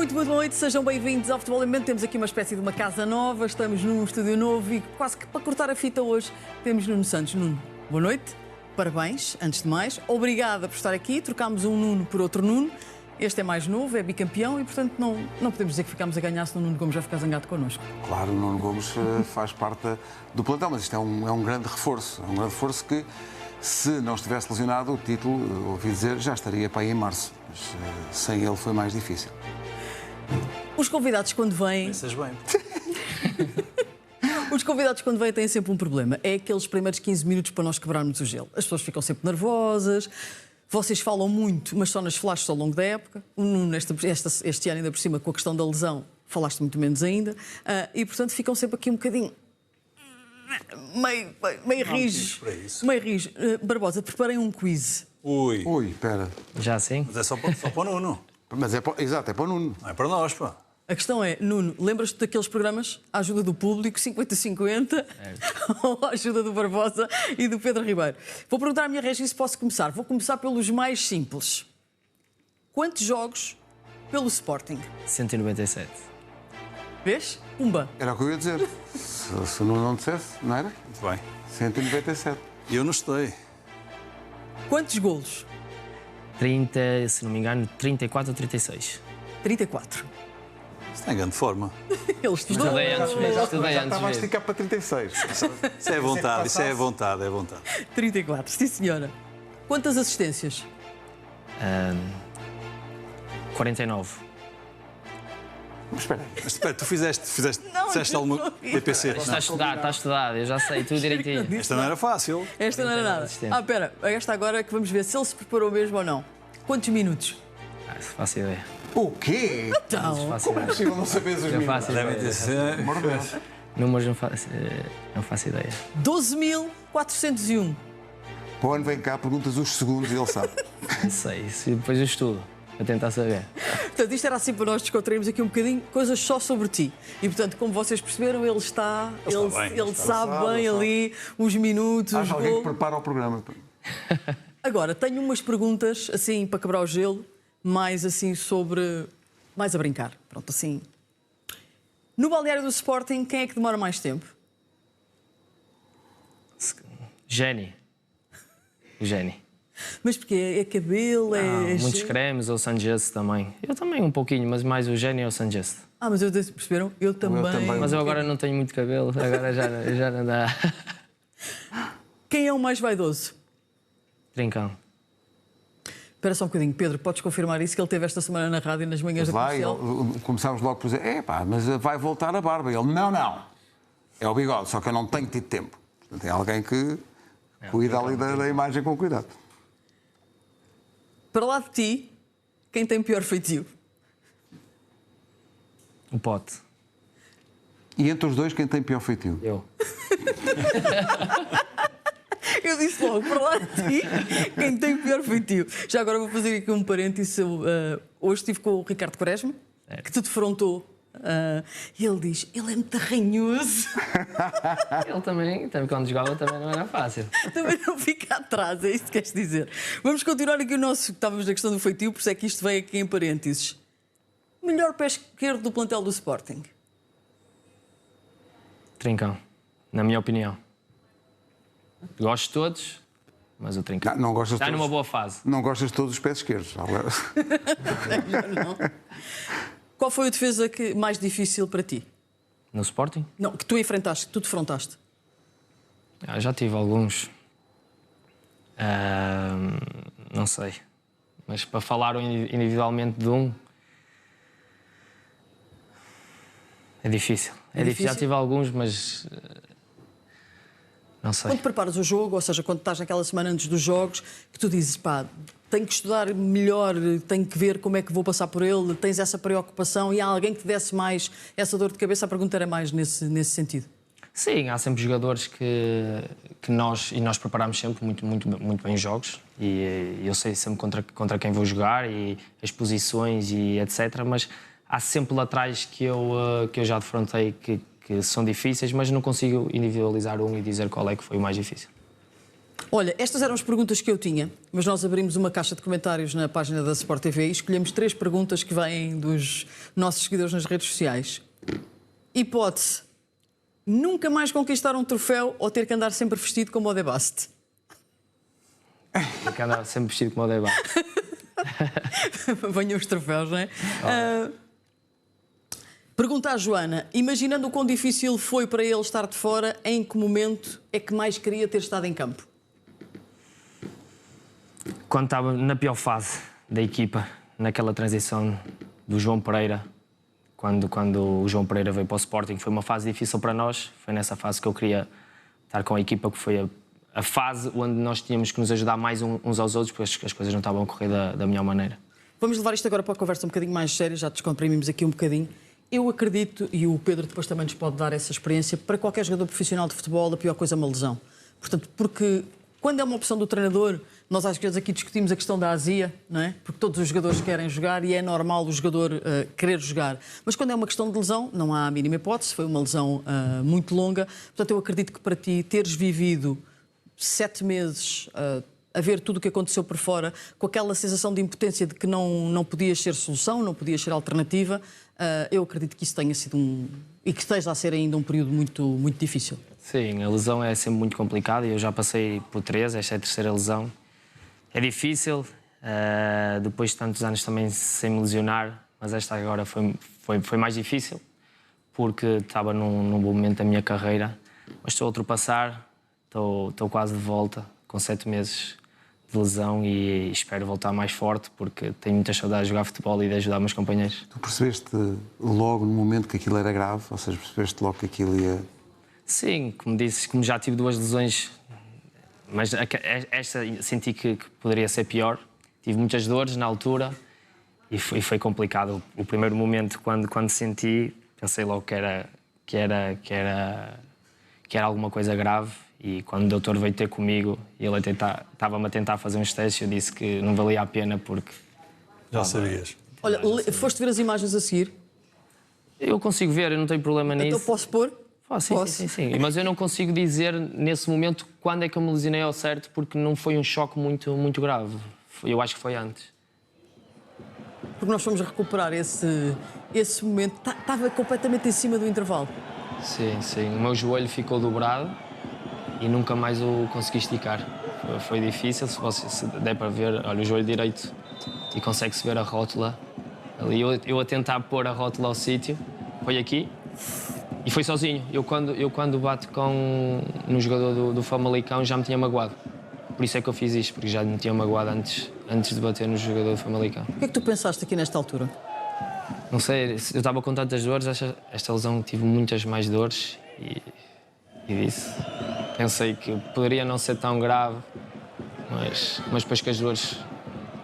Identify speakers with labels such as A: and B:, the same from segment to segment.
A: muito boa noite, sejam bem-vindos ao Futebol em Mente. Temos aqui uma espécie de uma casa nova, estamos num estúdio novo e quase que para cortar a fita hoje temos Nuno Santos. Nuno, boa noite, parabéns, antes de mais. Obrigada por estar aqui, trocámos um Nuno por outro Nuno. Este é mais novo, é bicampeão e, portanto, não podemos dizer que ficámos a ganhar se o Nuno Gomes já ficar zangado connosco.
B: Claro, o Nuno Gomes faz parte do plantel, mas isto é um grande reforço. É um grande reforço que, se não estivesse lesionado, o título, ouvi dizer, já estaria para aí em março. Mas sem ele foi mais difícil.
A: Os convidados, quando vêm...
C: Pensas bem.
A: Os convidados, quando vêm, têm sempre um problema. É aqueles primeiros 15 minutos para nós quebrarmos o gelo. As pessoas ficam sempre nervosas. Vocês falam muito, mas só nas flashes ao longo da época. O Nuno, este ano, ainda por cima, com a questão da lesão, falaste muito menos ainda. E, portanto, ficam sempre aqui um bocadinho... meio rijos. Meio rijos. Barbosa, preparem um quiz.
C: Ui,
B: espera.
D: Já sim?
C: mas é só para o Nuno.
B: Mas exato, é para o Nuno.
C: Não é para nós, pá.
A: A questão é, Nuno, lembras-te daqueles programas? A ajuda do público, 50-50, ou a ajuda do Barbosa e do Pedro Ribeiro? Vou perguntar à minha Regi se posso começar. Vou começar pelos mais simples. Quantos jogos pelo Sporting?
D: 197.
A: Vês? Pumba.
B: Era o que eu ia dizer. Se o Nuno não dissesse, não era?
C: Muito bem.
B: 197.
C: Eu não estudei.
A: Quantos golos?
D: 30, se não me engano, 34 ou 36.
A: 34.
C: Está em grande forma.
A: Ele estudou.
D: Estudei antes mesmo, estudei
B: Já
D: antes
B: estava a
D: mesmo.
B: esticar para 36.
C: Isso é vontade, isso é vontade, é vontade.
A: 34, sim senhora. Quantas assistências?
D: 49.
B: Mas espera aí.
C: Mas espera, tu fizeste
A: Não,
C: alguma
A: não fiz.
C: PPC?
D: Está estudado, eu já sei tudo direitinho.
C: Esta não era fácil.
A: Esta não era nada.
D: assistências.
A: Espera, esta agora é que vamos ver se ele se preparou mesmo ou não. Quantos minutos?
D: Se faço ideia.
B: O quê?
A: Então,
D: Faço
B: Como é
D: ideia.
B: possível não saberes os
D: Não
B: minutos?
D: faço
C: Devem ter
D: ideia.
C: sido.
B: Amor de Deus.
D: Números não faço ideia.
A: 12.401.
B: Para o ano vem cá, perguntas os segundos e ele sabe.
D: Não sei, depois eu estudo, para tentar saber.
A: Portanto, isto era assim para nós descontrairmos aqui um bocadinho, coisas só sobre ti. E, portanto, como vocês perceberam, ele
C: está bem,
A: ele sabe
B: sabe,
A: bem
B: ele
A: ali os minutos,
B: Há
A: os
B: alguém que
A: gols.
B: prepara o programa.
A: Agora, tenho umas perguntas, assim, para quebrar o gelo, mais assim sobre... mais a brincar. Pronto, assim... No balneário do Sporting, quem é que demora mais tempo?
D: Geni. O Geni.
A: Mas porque é cabelo, é...
D: Muitos cremes, ou Sanjust também. Eu também um pouquinho, mas mais o Geni ou o Sanjust.
A: Ah, mas perceberam? Eu também.
D: Mas eu agora não tenho muito cabelo, agora já não dá.
A: Quem é o mais vaidoso?
D: Trincão.
A: Espera só um bocadinho, Pedro, podes confirmar isso que ele teve esta semana na rádio nas manhãs da
B: Vai,
A: comercial?
B: começámos logo por dizer, mas vai voltar a barba. Ele, não. É o bigode, só que eu não tenho tido tempo. Portanto, é alguém que cuida ali da imagem com cuidado.
A: Para lá de ti, quem tem pior feitio?
D: O Pote.
B: E entre os dois, quem tem pior feitio?
D: Eu.
A: Eu disse logo, para lá de ti, quem tem pior feitio. Já agora vou fazer aqui um parênteses. Hoje estive com o Ricardo Quaresma, que te defrontou. E ele diz, ele é muito ranhoso.
D: Ele também quando jogava, também não era fácil.
A: Também não fica atrás, é isso que queres dizer. Vamos continuar aqui o nosso... Estávamos na questão do feitio, por isso é que isto veio aqui em parênteses. Melhor pé esquerdo do plantel do Sporting?
D: Trincão, na minha opinião. Gosto de todos, mas o Trincão
B: Não gostas
D: está
B: de
D: numa
B: todos?
D: boa fase.
B: Não gostas de todos os pés esquerdos.
A: Não. Qual foi a defesa mais difícil para ti?
D: No Sporting?
A: Não, que tu enfrentaste, que tu defrontaste.
D: Já tive alguns. Não sei. Mas para falar individualmente de um... É difícil.
A: É difícil?
D: Já tive alguns, mas... Não sei.
A: Quando preparas o jogo, ou seja, quando estás naquela semana antes dos jogos, que tu dizes, pá, tenho que estudar melhor, tenho que ver como é que vou passar por ele, tens essa preocupação e há alguém que te desse mais essa dor de cabeça, a pergunta era mais nesse sentido.
D: Sim, há sempre jogadores que nós preparamos sempre muito bem os jogos e eu sei sempre contra quem vou jogar e as posições e etc, mas há sempre laterais que eu já defrontei que são difíceis, mas não consigo individualizar um e dizer qual é que foi o mais difícil.
A: Olha, estas eram as perguntas que eu tinha, mas nós abrimos uma caixa de comentários na página da Sport TV e escolhemos 3 perguntas que vêm dos nossos seguidores nas redes sociais. Hipótese: nunca mais conquistar um troféu ou ter que andar sempre vestido como o De Bast?
D: Tem que andar sempre vestido como o Deba.
A: Venham os troféus, não é? Pergunta à Joana: imaginando o quão difícil foi para ele estar de fora, em que momento é que mais queria ter estado em campo?
D: Quando estava na pior fase da equipa, naquela transição do João Pereira, quando o João Pereira veio para o Sporting, foi uma fase difícil para nós. Foi nessa fase que eu queria estar com a equipa, que foi a fase onde nós tínhamos que nos ajudar mais uns aos outros, porque as coisas não estavam a correr da melhor maneira.
A: Vamos levar isto agora para uma conversa um bocadinho mais séria, já descomprimimos aqui um bocadinho. Eu acredito, e o Pedro depois também nos pode dar essa experiência, para qualquer jogador profissional de futebol, a pior coisa é uma lesão. Portanto, porque quando é uma opção do treinador, nós às vezes aqui discutimos a questão da azia, não é? Porque todos os jogadores querem jogar e é normal o jogador querer jogar. Mas quando é uma questão de lesão, não há a mínima hipótese, foi uma lesão muito longa. Portanto, eu acredito que para ti teres vivido 7 meses a ver tudo o que aconteceu por fora, com aquela sensação de impotência de que não podias ser solução, não podias ser alternativa, eu acredito que isso tenha sido e que esteja a ser ainda um período muito, muito difícil.
D: Sim, a lesão é sempre muito complicada e eu já passei por 3, esta é a 3ª lesão. É difícil, depois de tantos anos também sem me lesionar, mas esta agora foi mais difícil, porque estava num bom momento da minha carreira, mas estou a ultrapassar, estou quase de volta, com 7 meses de lesão e espero voltar mais forte, porque tenho muitas saudades de jogar futebol e de ajudar meus companheiros.
B: Tu percebeste logo no momento que aquilo era grave? Ou seja, percebeste logo que aquilo ia...
D: Sim, como disse, como já tive 2 lesões, mas esta senti que poderia ser pior. Tive muitas dores na altura e foi complicado. O primeiro momento, quando senti, pensei logo que era alguma coisa grave. E quando o doutor veio ter comigo e ele estava-me a tentar fazer uns testes, eu disse que não valia a pena porque...
C: Já sabias.
A: Olha, foste ver as imagens a seguir?
D: Eu consigo ver, eu não tenho problema nisso.
A: Então posso pôr?
D: Sim. Mas eu não consigo dizer nesse momento quando é que eu me lesionei ao certo, porque não foi um choque muito, muito grave. Eu acho que foi antes.
A: Porque nós fomos recuperar esse momento. Estava completamente em cima do intervalo.
D: Sim. O meu joelho ficou dobrado e nunca mais o consegui esticar. Foi difícil, se der para ver, olha, o joelho direito e consegue-se ver a rótula. Ali eu a tentar pôr a rótula ao sítio, foi aqui e foi sozinho. Eu quando bato no jogador do Famalicão já me tinha magoado. Por isso é que eu fiz isto, porque já me tinha magoado antes de bater no jogador do Famalicão.
A: O que é que tu pensaste aqui nesta altura?
D: Não sei, eu estava com tantas dores, esta lesão tive muitas mais dores e disse. Pensei que poderia não ser tão grave, mas depois que as dores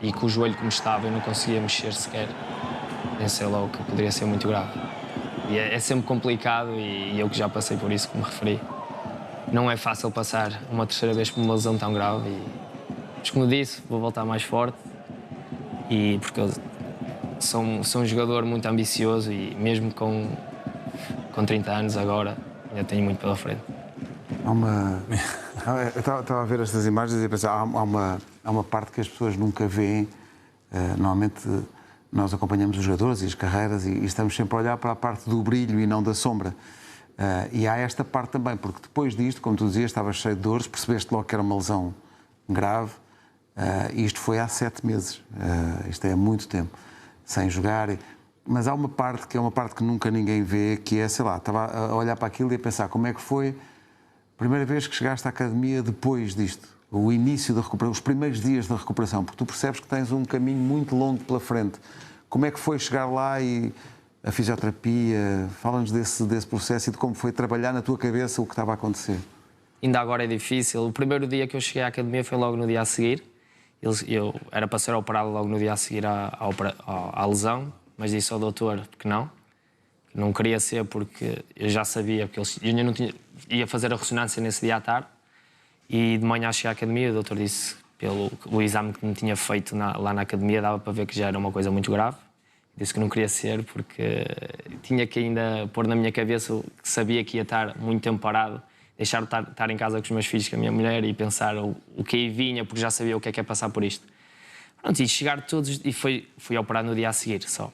D: e com o joelho como estava, eu não conseguia mexer sequer. Pensei logo que poderia ser muito grave. E é sempre complicado e eu que já passei por isso, como referi. Não é fácil passar uma 3ª vez por uma lesão tão grave. Mas como disse, vou voltar mais forte porque eu sou um jogador muito ambicioso e mesmo com 30 anos agora, ainda tenho muito pela frente.
B: Eu estava a ver estas imagens e a pensar, há uma parte que as pessoas nunca veem. Normalmente nós acompanhamos os jogadores e as carreiras e estamos sempre a olhar para a parte do brilho e não da sombra. E há esta parte também, porque depois disto, como tu dizias, estavas cheio de dores, percebeste logo que era uma lesão grave. Isto foi há 7 meses. Isto é há muito tempo, sem jogar. Mas há uma parte que é uma parte que nunca ninguém vê, que é, sei lá, estava a olhar para aquilo e a pensar como é que foi a primeira vez que chegaste à academia depois disto, o início da recuperação, os primeiros dias da recuperação, porque tu percebes que tens um caminho muito longo pela frente. Como é que foi chegar lá e a fisioterapia? Fala-nos desse processo e de como foi trabalhar na tua cabeça o que estava a acontecer.
D: Ainda agora é difícil. O primeiro dia que eu cheguei à academia foi logo no dia a seguir. Eu era para ser operado logo no dia a seguir à lesão, mas disse ao doutor que não queria ser porque eu já sabia, porque eu ainda não ia fazer a ressonância nesse dia à tarde e de manhã cheguei à academia e o doutor disse, pelo exame que me tinha feito lá na academia, dava para ver que já era uma coisa muito grave. Disse que não queria ser porque tinha que ainda pôr na minha cabeça que sabia que ia estar muito tempo parado deixar de estar em casa com os meus filhos, com a minha mulher e pensar o que aí vinha, porque já sabia o que é passar por isto. Pronto, e chegar todos... E fui operar no dia a seguir só.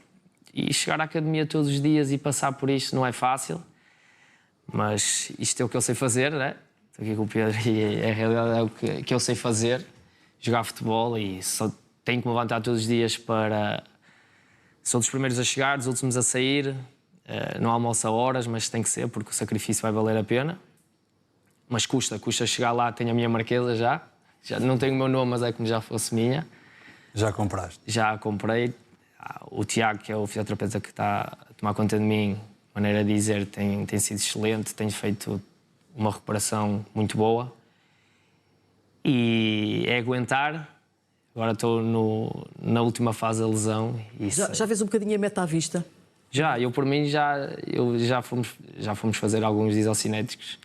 D: E chegar à academia todos os dias e passar por isto não é fácil, mas isto é o que eu sei fazer, né? Estou aqui com o Pedro e a realidade é o que eu sei fazer, jogar futebol, e só tenho que me levantar todos os dias para... Sou dos primeiros a chegar, dos últimos a sair, não almoço a horas, mas tem que ser, porque o sacrifício vai valer a pena. Mas custa chegar lá, tenho a minha marquesa já não tenho o meu nome, mas é como já fosse minha.
C: Já compraste?
D: Já comprei. O Tiago, que é o fisioterapeuta que está a tomar conta de mim, maneira de dizer, tem sido excelente, tem feito uma recuperação muito boa. E é aguentar. Agora estou na última fase da lesão. E
A: Já vês um bocadinho a meta à vista?
D: Eu por mim já fomos fazer alguns isocinéticos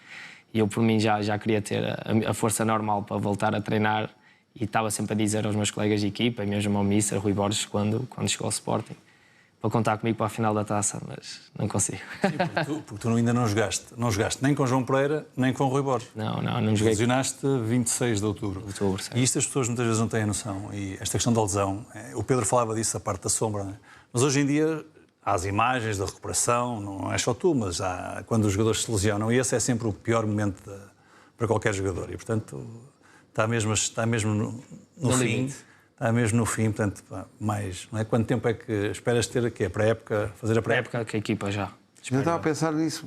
D: e eu por mim já queria ter a força normal para voltar a treinar, e estava sempre a dizer aos meus colegas de equipa, e mesmo ao Mister Rui Borges, quando chegou ao Sporting, para contar comigo para a final da taça, mas não consigo.
C: Sim, porque tu ainda não jogaste nem com João Pereira, nem com Rui Borges.
D: Não joguei.
C: Lesionaste 26 de outubro. E isto as pessoas muitas vezes não têm a noção. E esta questão da lesão, o Pedro falava disso, a parte da sombra, não é? Mas hoje em dia há as imagens da recuperação, não é só tu, mas há quando os jogadores se lesionam, e esse é sempre o pior momento para qualquer jogador. E, portanto, está mesmo no fim.
D: Limite.
C: Está mesmo no fim, portanto, mais... Não é? Quanto tempo é que esperas ter aqui? Fazer a pré-época?
D: Que a equipa já.
B: Eu estava a pensar nisso.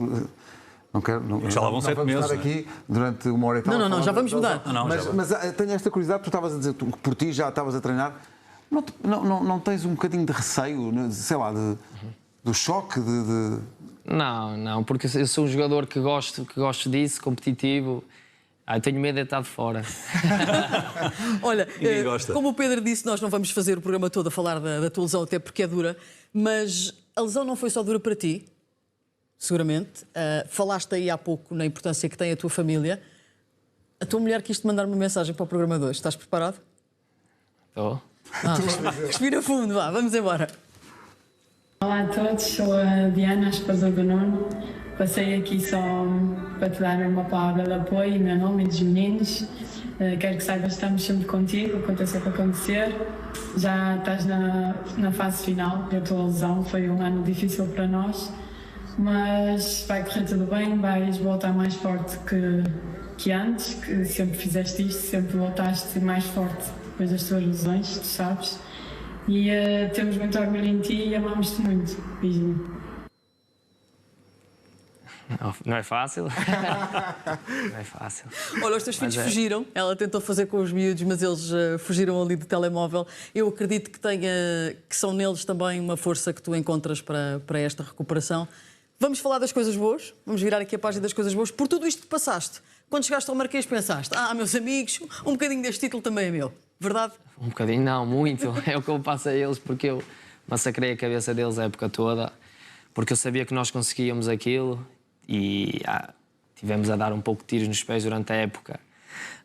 B: Não quero...
C: Já lá vão 7 meses.
B: Estar aqui durante uma hora e tal.
A: Não, já vamos mudar.
B: Mas tenho esta curiosidade, tu estavas a dizer que por ti já estavas a treinar. Não tens um bocadinho de receio, sei lá, do choque?
D: Não, porque eu sou um jogador que gosto disso, competitivo. Eu tenho medo de estar de fora.
A: Olha,
C: Ninguém gosta.
A: como o Pedro disse, nós não vamos fazer o programa todo a falar da tua lesão, até porque é dura, mas a lesão não foi só dura para ti, seguramente. Falaste aí há pouco na importância que tem a tua família. A tua mulher quis-te mandar uma mensagem para o programa 2. Estás preparado?
D: Estou.
A: Respira fundo, vamos embora.
E: Olá a todos, sou a Diana, a esposa do Nuno. Passei aqui só para te dar uma palavra de apoio em meu nome e dos meninos. Quero que saibas que estamos sempre contigo, aconteça o que acontecer. Já estás na fase final da tua lesão, foi um ano difícil para nós, mas vai correr tudo bem, vais voltar mais forte que antes, que sempre fizeste isto, sempre voltaste mais forte depois das tuas lesões, tu sabes. E temos muito orgulho em ti e amamos-te muito. Beijinho.
D: Não é fácil. Não é fácil.
A: Olha, os teus filhos fugiram. Ela tentou fazer com os miúdos, mas eles fugiram ali do telemóvel. Eu acredito que são neles também uma força que tu encontras para esta recuperação. Vamos falar das coisas boas. Vamos virar aqui a página das coisas boas. Por tudo isto que passaste, quando chegaste ao Marquês pensaste: meus amigos, um bocadinho deste título também é meu. Verdade?
D: Um bocadinho, não, muito. É o que eu passo a eles, porque eu massacrei a cabeça deles a época toda, porque eu sabia que nós conseguíamos aquilo. E tivemos a dar um pouco de tiros nos pés durante a época.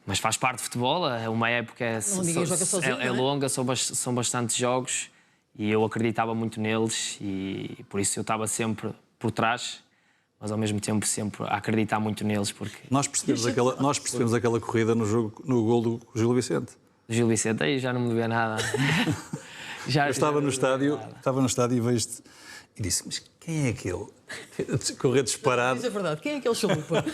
D: Mas faz parte do futebol, é uma época é longa, são bastantes jogos e eu acreditava muito neles e por isso eu estava sempre por trás, mas ao mesmo tempo sempre a acreditar muito neles. Porque
C: Nós percebemos aquela corrida no gol do Gil Vicente.
D: O Gil Vicente aí já não me devia nada.
C: Eu estava no estádio e vejo-te e disse: mas quem é aquele? Correr disparado.
A: Isso é verdade. Quem é aquele chalupa?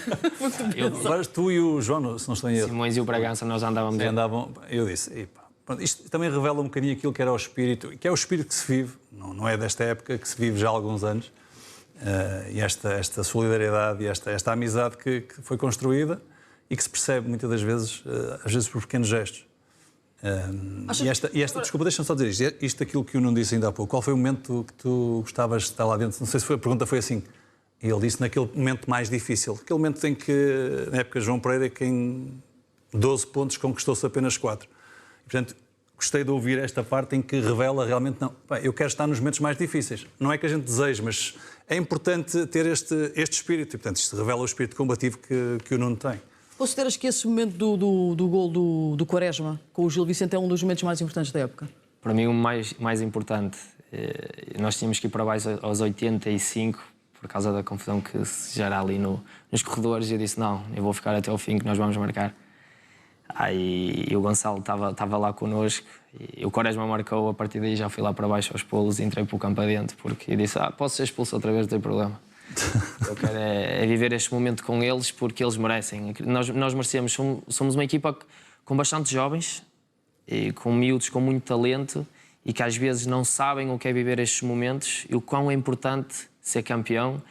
C: Agora tu e o João, se não estou em erro.
D: Simões e o Bragança, nós andávamos.
C: Eu disse: pronto, isto também revela um bocadinho aquilo que era o espírito, que é o espírito que se vive, não é desta época, que se vive já há alguns anos, e esta solidariedade e esta amizade que foi construída e que se percebe muitas das vezes, às vezes por pequenos gestos. Desculpa, deixa-me só dizer isto aquilo que o Nuno disse ainda há pouco. Qual foi o momento que tu gostavas de estar lá dentro? Não sei se a pergunta foi assim. E ele disse naquele momento mais difícil. Aquele momento em que, na época de João Pereira, que em 12 pontos conquistou-se apenas 4. E, portanto, gostei de ouvir esta parte em que revela realmente, não, eu quero estar nos momentos mais difíceis. Não é que a gente deseje, mas é importante ter este espírito. E, portanto, isto revela o espírito combativo que o Nuno tem.
A: Consideras que esse momento do gol do Quaresma com o Gil Vicente é um dos momentos mais importantes da época?
D: Para mim, o mais importante. Nós tínhamos que ir para baixo aos 85 por causa da confusão que se gera ali nos corredores, e eu disse, não, eu vou ficar até ao fim que nós vamos marcar. Aí o Gonçalo estava lá connosco e o Quaresma marcou, a partir daí já fui lá para baixo aos polos e entrei para o campo adentro, porque eu disse, posso ser expulso outra vez, não tem problema. Eu quero é viver este momento com eles, porque eles merecem. Nós merecemos, somos uma equipa com bastante jovens, e com miúdos com muito talento, e que às vezes não sabem o que é viver estes momentos e o quão é importante ser campeão,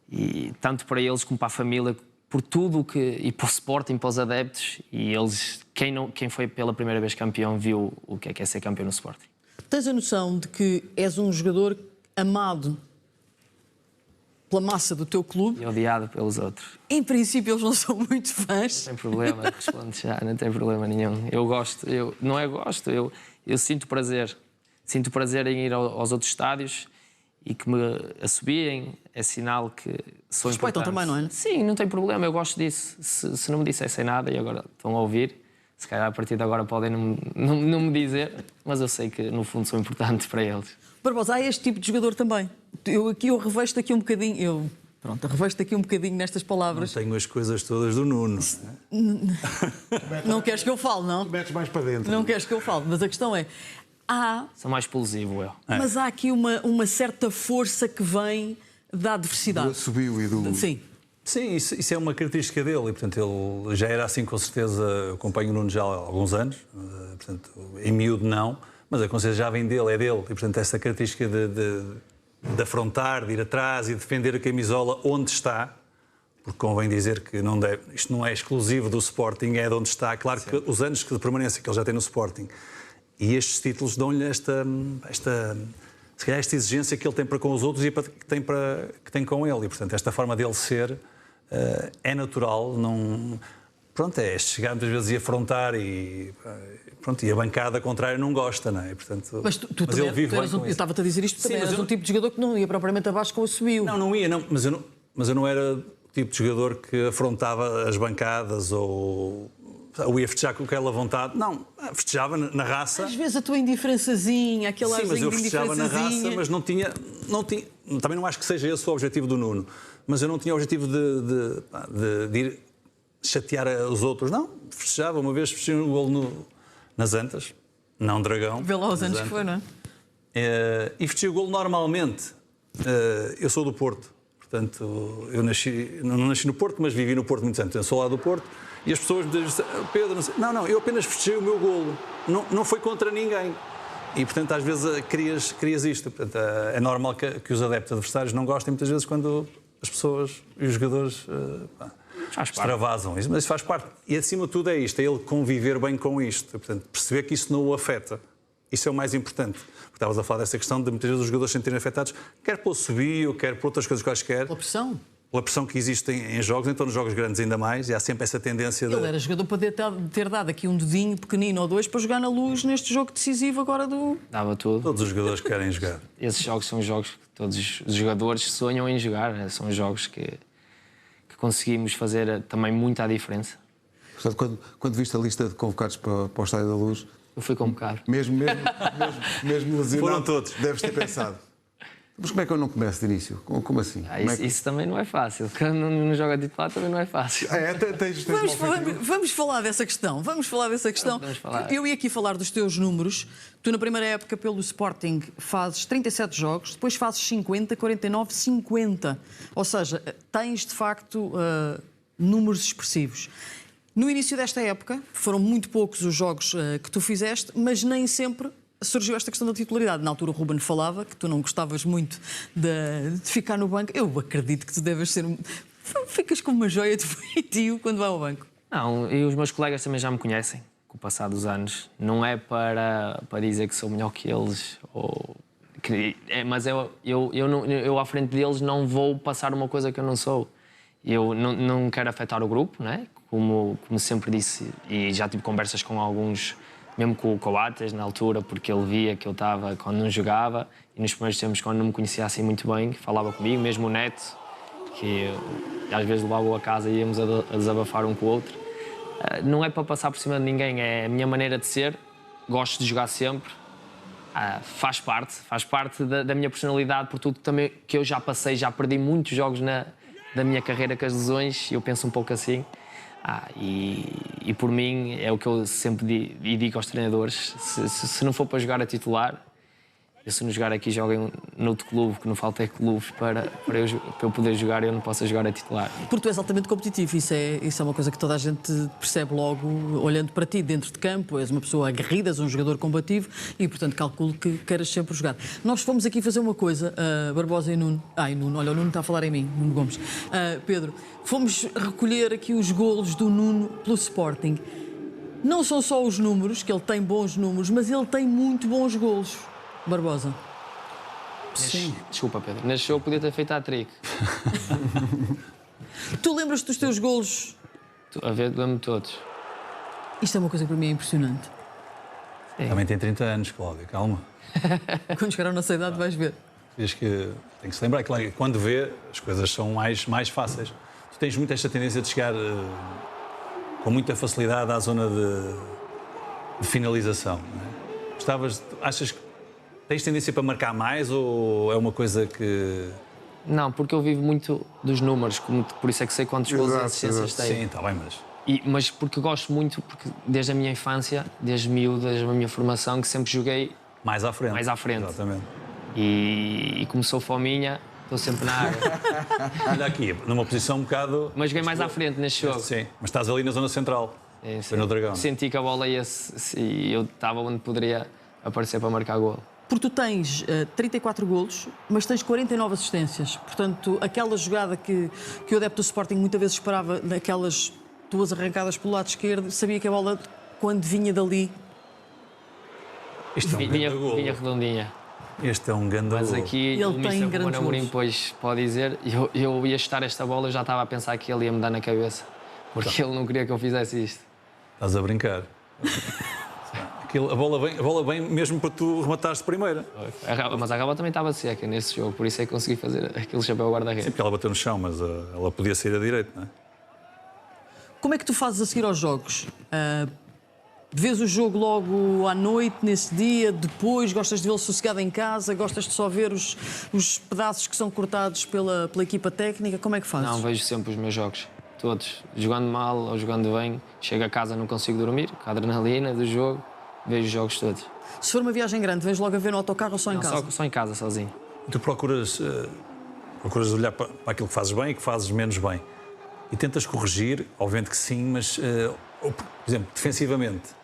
D: e tanto para eles como para a família, por tudo e para o Sporting, para os adeptos, e eles, quem foi pela primeira vez campeão viu o que é ser campeão no Sporting.
A: Tens a noção de que és um jogador amado pela massa do teu clube?
D: E odiado pelos outros.
A: Em princípio eles não são muito fãs.
D: Não tem problema, respondo já, não tem problema nenhum. Eu gosto, eu sinto prazer. Sinto prazer em ir aos outros estádios e que me assobiem, é sinal que sou
A: Respeitam
D: importante.
A: também, não é?
D: Sim, não tem problema, eu gosto disso. Se não me dissessem nada e agora estão a ouvir, se calhar a partir de agora podem não me dizer, mas eu sei que no fundo sou importante para eles.
A: Barbosa, há este tipo de jogador também. Eu revejo-te aqui um bocadinho, revejo-te aqui um bocadinho nestas palavras.
C: Não tenho as coisas todas do Nuno.
A: Não queres que eu fale, não?
B: Metes mais para dentro.
A: Não queres que eu fale, mas a questão é,
D: Sou mais explosivo, eu.
A: mas há aqui uma certa força que vem da adversidade.
B: Do subiu e do...
A: Sim.
C: Sim, isso é uma característica dele e, portanto, ele já era assim, com certeza. Eu acompanho o Nuno já há alguns anos, portanto, em miúdo não, mas a consciência já vem dele, é dele. E, portanto, essa característica de afrontar, de ir atrás e defender a camisola onde está, porque convém dizer que isto não é exclusivo do Sporting, é de onde está. Claro que os anos de permanência que ele já tem no Sporting e estes títulos dão-lhe esta exigência que ele tem para com os outros e que tem com ele. E, portanto, esta forma dele ser é natural. Pronto, é chegar muitas vezes e afrontar e a bancada contrária não gosta, não é? Portanto,
A: Mas tu também,
C: ele vive bem com
A: eu
C: isso.
A: estava-te a dizer isto,
C: Sim,
A: também
C: mas
A: eras um tipo de jogador que não ia propriamente abaixo com o subiu.
C: Não ia, mas eu não era o tipo de jogador que afrontava as bancadas ou ia festejar com aquela vontade. Não, festejava na raça.
A: Às vezes a tua indiferençazinha, aquela
C: Sim, mas eu festejava na raça, mas não tinha... Também não acho que seja esse o objetivo do Nuno, mas eu não tinha o objetivo de ir chatear os outros. Não, festejava. Uma vez festejei um golo nas Antas, não Dragão.
A: Vê lá os anos que foi, não é?
C: E festejei o golo normalmente. Eu sou do Porto, portanto, eu não nasci no Porto, mas vivi no Porto muitos anos. Eu sou lá do Porto e as pessoas me dizem, Pedro, não sei. Não, eu apenas festejei o meu golo. Não foi contra ninguém. E, portanto, às vezes crias isto. Portanto, é normal que os adeptos adversários não gostem muitas vezes quando as pessoas e os jogadores extravasam isso, mas isso faz parte. E, acima de tudo, é isto, é ele conviver bem com isto. Portanto, perceber que isso não o afeta. Isso é o mais importante. Porque estavas a falar dessa questão de muitas vezes os jogadores se sentirem afetados, quer pelo subiu, quer por outras coisas quaisquer.
A: Pela pressão.
C: Pela pressão que existe em jogos, então nos jogos grandes ainda mais, e há sempre essa tendência de...
A: Ele era jogador para ter dado aqui um dedinho pequenino ou dois para jogar na Luz neste jogo decisivo agora do...
D: Dava tudo.
C: Todos os jogadores querem jogar.
D: Esses jogos são jogos que todos os jogadores sonham em jogar, né? São jogos que conseguimos fazer também muita diferença.
B: Portanto, quando viste a lista de convocados para o Estádio da Luz...
D: Eu fui convocado.
B: Mesmo lesionado,
C: Foram todos.
B: Deves ter pensado. Mas como é que eu não começo de início? Como assim?
D: Isso também não é fácil. Quando não joga titular também não é fácil.
A: Vamos falar dessa questão. Vamos falar. Eu ia aqui falar dos teus números. Tu, na primeira época, pelo Sporting, fazes 37 jogos, depois fazes 50, 49, 50. Ou seja, tens, de facto, números expressivos. No início desta época, foram muito poucos os jogos que tu fizeste, mas nem sempre surgiu esta questão da titularidade. Na altura o Ruben falava que tu não gostavas muito de ficar no banco. Eu acredito que tu deves ser... Ficas com uma joia de feitio quando vai ao banco.
D: Não, e os meus colegas também já me conhecem, com o passar dos anos. Não é para dizer que sou melhor que eles, mas eu à frente deles não vou passar uma coisa que eu não sou. Eu não quero afetar o grupo, né? Como sempre disse, e já tive conversas com alguns... Mesmo com o Coates, na altura, porque ele via que eu estava quando não jogava e nos primeiros tempos, quando não me conhecia assim muito bem, falava comigo, mesmo o Neto, que às vezes levava-o a casa e íamos a desabafar um com o outro. Não é para passar por cima de ninguém, é a minha maneira de ser, gosto de jogar sempre. Faz parte da minha personalidade, por tudo também que eu já passei, já perdi muitos jogos da minha carreira com as lesões, eu penso um pouco assim. E por mim é o que eu sempre digo aos treinadores: se não for para jogar a titular, eu se não jogar aqui joguem noutro clube, que não falta é clubes para eu poder jogar e eu não possa jogar a titular.
A: Porque tu és altamente competitivo, isso é uma coisa que toda a gente percebe logo, olhando para ti dentro de campo. És uma pessoa aguerrida, és um jogador combativo e, portanto, calculo que queiras sempre jogar. Nós fomos aqui fazer uma coisa, Barbosa e Nuno. Nuno, olha, o Nuno está a falar em mim, Nuno Gomes. Pedro, fomos recolher aqui os golos do Nuno pelo Sporting. Não são só os números, que ele tem bons números, mas ele tem muito bons golos. Barbosa.
D: Sim. Desculpa, Pedro. Neste jogo podia ter feito a trick.
A: Tu lembras-te dos teus golos?
D: A ver, lembro-me todos.
A: Isto é uma coisa que para mim é impressionante.
D: Sim.
C: Também tem 30 anos, Cláudio, calma.
A: Quando chegar à nossa idade vais ver.
C: Diz que tem que se lembrar, claro, que quando vê, as coisas são mais fáceis. Tu tens muito esta tendência de chegar com muita facilidade à zona de finalização. Não é? Achas que tens tendência para marcar mais ou é uma coisa que...
D: Não, porque eu vivo muito dos números, por isso é que sei quantos gols e assistências tenho.
C: Sim, está bem, mas...
D: Mas porque gosto muito, porque desde a minha infância, desde miúdo, desde a minha formação, que sempre joguei
C: mais à frente.
D: Exatamente. E como sou fominha, estou sempre na área.
C: Olha aqui, numa posição um bocado...
D: Mas joguei mais à frente neste jogo.
C: Sim, mas estás ali na zona central.
D: Sim.
C: Foi no Dragão.
D: Senti que a bola ia e eu estava onde poderia aparecer para marcar golo.
A: Porque tu tens 34 golos, mas tens 49 assistências. Portanto, aquela jogada que o adepto do Sporting muitas vezes esperava, daquelas tuas arrancadas pelo lado esquerdo, sabia que a bola, quando vinha dali...
C: Isto é um
D: vinha redondinha.
C: Este é um grande
D: Mas
C: golo.
D: aqui
A: Ele
D: o
A: tem
D: Mr.
A: grandes
D: Ruben Amorim
A: golos.
D: depois pode dizer, eu ia chutar esta bola, eu já estava a pensar que ele ia me dar na cabeça. Porque ele não queria que eu fizesse isto.
C: Estás a brincar. A bola vem mesmo para tu rematares de primeira.
D: Mas a Raba também estava seca nesse jogo, por isso é que consegui fazer aquele chapéu guarda-redes.
C: Sim, porque ela bateu no chão, mas ela podia sair a direito, não é?
A: Como é que tu fazes a seguir aos jogos? Vês o jogo logo à noite, nesse dia, depois? Gostas de vê-lo sossegado em casa? Gostas de só ver os pedaços que são cortados pela equipa técnica? Como é que fazes?
D: Não, vejo sempre os meus jogos, todos. Jogando mal ou jogando bem, chego a casa não consigo dormir, com a adrenalina do jogo, vejo os jogos todos.
A: Se for uma viagem grande, vens logo a ver no autocarro ou só em casa?
D: Só em casa, sozinho.
C: Tu procuras olhar para aquilo que fazes bem e que fazes menos bem. E tentas corrigir, obviamente que sim, mas, por exemplo, defensivamente,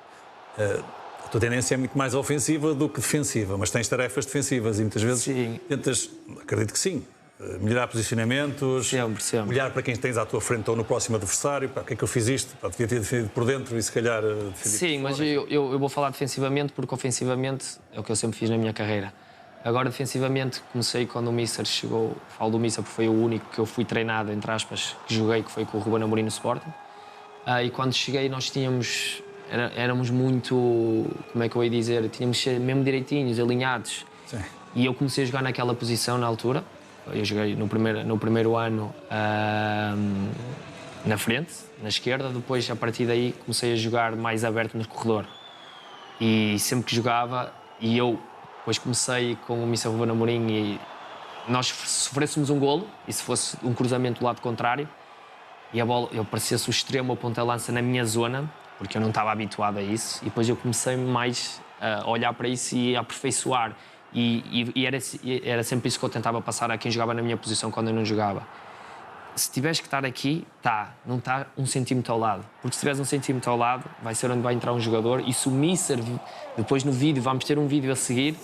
C: a tua tendência é muito mais ofensiva do que defensiva, mas tens tarefas defensivas e muitas vezes
D: Sim.
C: tentas, acredito que sim, melhorar posicionamentos,
D: Sempre.
C: olhar para quem tens à tua frente ou no próximo adversário, para que é que eu fiz isto? Para devia ter defendido por dentro e se calhar defendido
D: Sim,
C: por
D: mas
C: fora.
D: eu vou falar defensivamente porque ofensivamente é o que eu sempre fiz na minha carreira. Agora, defensivamente, comecei quando o Mister chegou. Falo do Mister porque foi o único que eu fui treinado, entre aspas, que joguei, que foi com o Ruben Amorim no Sporting. E quando cheguei, nós tínhamos... Éramos muito... Como é que eu ia dizer? Tínhamos de ser mesmo direitinhos, alinhados.
C: Sim.
D: E eu comecei a jogar naquela posição na altura. Eu joguei no primeiro ano na frente, na esquerda. Depois, a partir daí, comecei a jogar mais aberto no corredor. E sempre que jogava, e eu... Depois comecei com o Mr. Ruben Amorim e nós sofrêssemos um golo, e se fosse um cruzamento do lado contrário, e a bola, eu parecia-se o extremo, a ponta-lança na minha zona, porque eu não estava habituado a isso, e depois eu comecei mais a olhar para isso e a aperfeiçoar. E era sempre isso que eu tentava passar a quem jogava na minha posição quando eu não jogava. Se tiveres que estar aqui, não está 1 centímetro ao lado. Porque se tiveres 1 centímetro ao lado, vai ser onde vai entrar um jogador. E se o Mister, depois no vídeo, vamos ter um vídeo a seguir,